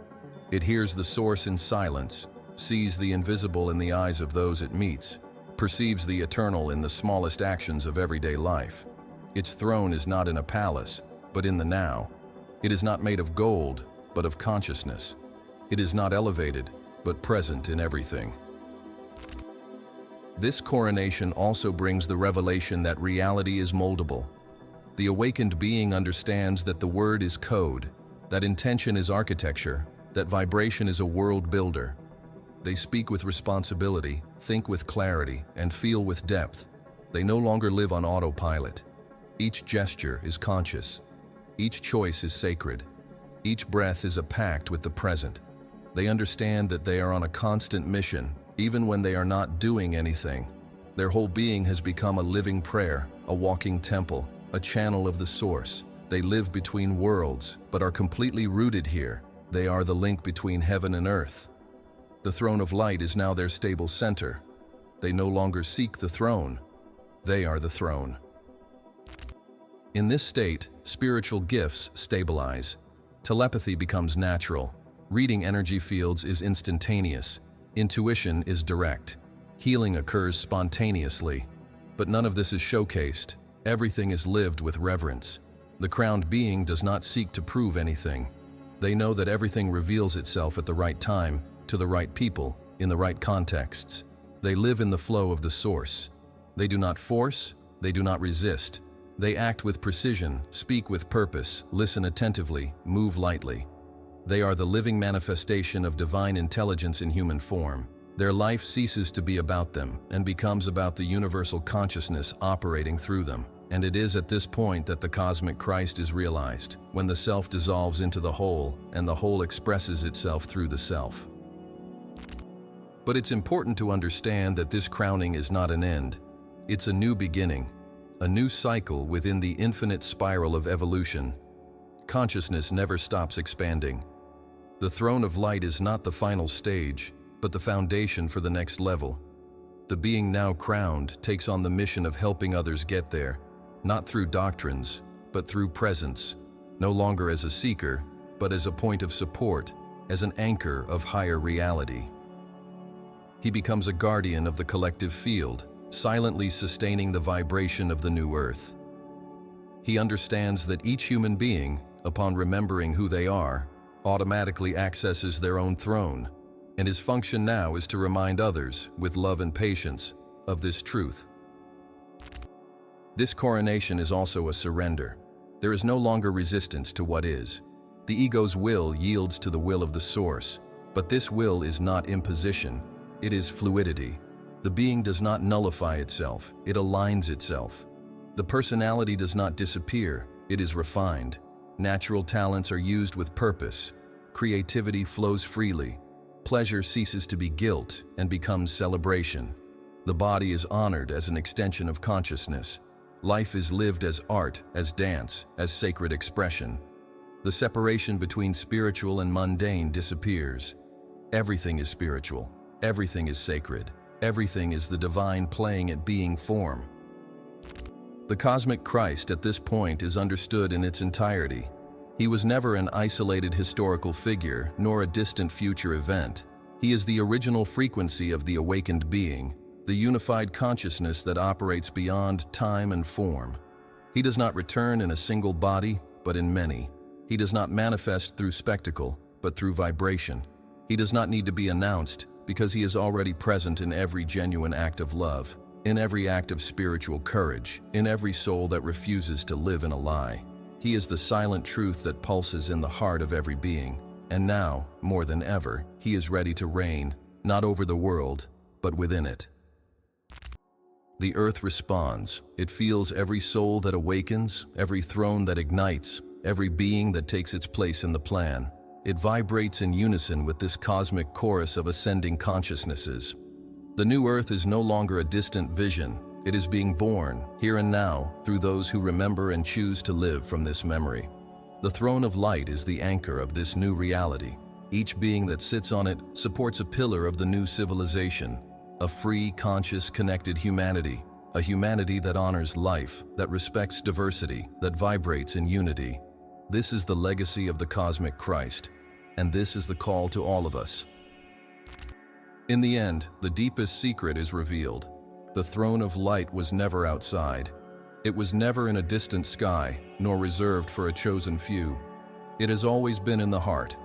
It hears the source in silence, sees the invisible in the eyes of those it meets, perceives the eternal in the smallest actions of everyday life. Its throne is not in a palace, but in the now. It is not made of gold, but of consciousness. It is not elevated, but present in everything. This coronation also brings the revelation that reality is moldable. The awakened being understands that the word is code, that intention is architecture, that vibration is a world builder. They speak with responsibility, think with clarity, and feel with depth. They no longer live on autopilot. Each gesture is conscious. Each choice is sacred. Each breath is a pact with the present. They understand that they are on a constant mission, even when they are not doing anything. Their whole being has become a living prayer, a walking temple, a channel of the source. They live between worlds, but are completely rooted here. They are the link between heaven and earth. The throne of light is now their stable center. They no longer seek the throne. They are the throne. In this state, spiritual gifts stabilize. Telepathy becomes natural. Reading energy fields is instantaneous. Intuition is direct. Healing occurs spontaneously. But none of this is showcased. Everything is lived with reverence. The crowned being does not seek to prove anything. They know that everything reveals itself at the right time, to the right people, in the right contexts. They live in the flow of the source. They do not force, they do not resist. They act with precision, speak with purpose, listen attentively, move lightly. They are the living manifestation of divine intelligence in human form. Their life ceases to be about them and becomes about the universal consciousness operating through them. And it is at this point that the cosmic Christ is realized, when the self dissolves into the whole and the whole expresses itself through the self. But it's important to understand that this crowning is not an end. It's a new beginning, a new cycle within the infinite spiral of evolution. Consciousness never stops expanding. The throne of light is not the final stage, but the foundation for the next level. The being now crowned takes on the mission of helping others get there, not through doctrines, but through presence, no longer as a seeker, but as a point of support, as an anchor of higher reality. He becomes a guardian of the collective field, silently sustaining the vibration of the new earth. He understands that each human being, upon remembering who they are, automatically accesses their own throne, and his function now is to remind others, with love and patience, of this truth. This coronation is also a surrender. There is no longer resistance to what is. The ego's will yields to the will of the source, but this will is not imposition, it is fluidity. The being does not nullify itself, it aligns itself. The personality does not disappear, it is refined. Natural talents are used with purpose. Creativity flows freely. Pleasure ceases to be guilt and becomes celebration. The body is honored as an extension of consciousness. Life is lived as art, as dance, as sacred expression. The separation between spiritual and mundane disappears. Everything is spiritual. Everything is sacred. Everything is the divine playing at being form. The cosmic Christ at this point is understood in its entirety. He was never an isolated historical figure, nor a distant future event. He is the original frequency of the awakened being, the unified consciousness that operates beyond time and form. He does not return in a single body, but in many. He does not manifest through spectacle, but through vibration. He does not need to be announced, because he is already present in every genuine act of love, in every act of spiritual courage, in every soul that refuses to live in a lie. He is the silent truth that pulses in the heart of every being, and now, more than ever, he is ready to reign, not over the world, but within it. The earth responds. It feels every soul that awakens, every throne that ignites, every being that takes its place in the plan. It vibrates in unison with this cosmic chorus of ascending consciousnesses. The new earth is no longer a distant vision. It is being born, here and now, through those who remember and choose to live from this memory. The throne of light is the anchor of this new reality. Each being that sits on it supports a pillar of the new civilization, a free, conscious, connected humanity, a humanity that honors life, that respects diversity, that vibrates in unity. This is the legacy of the cosmic Christ. And this is the call to all of us. In the end, the deepest secret is revealed. The throne of light was never outside. It was never in a distant sky, nor reserved for a chosen few. It has always been in the heart,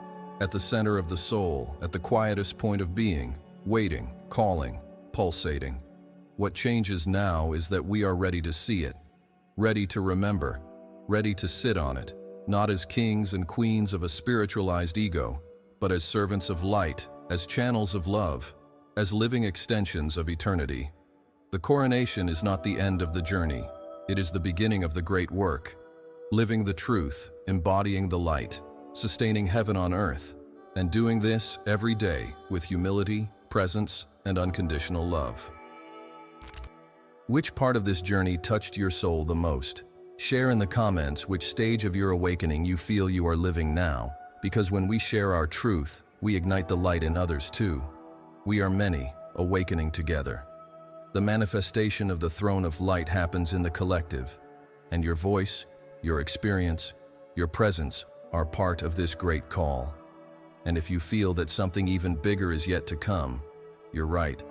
at the center of the soul, at the quietest point of being, waiting, calling, pulsating. What changes now is that we are ready to see it, ready to remember, ready to sit on it, not as kings and queens of a spiritualized ego, but as servants of light, as channels of love, as living extensions of eternity. The coronation is not the end of the journey. It is the beginning of the great work, living the truth, embodying the light, sustaining heaven on earth, and doing this every day with humility, presence, and unconditional love. Which part of this journey touched your soul the most? Share in the comments which stage of your awakening you feel you are living now, because when we share our truth, we ignite the light in others too. We are many, awakening together. The manifestation of the throne of light happens in the collective, and your voice, your experience, your presence are part of this great call. And if you feel that something even bigger is yet to come, you're right.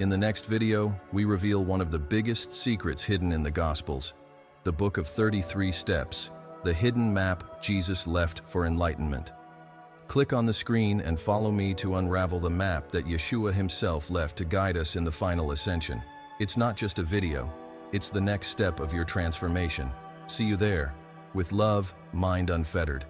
In the next video, we reveal one of the biggest secrets hidden in the Gospels, the Book of 33 Steps, the hidden map Jesus left for enlightenment. Click on the screen and follow me to unravel the map that Yeshua himself left to guide us in the final ascension. It's not just a video, it's the next step of your transformation. See you there. With love, Mind Unfettered.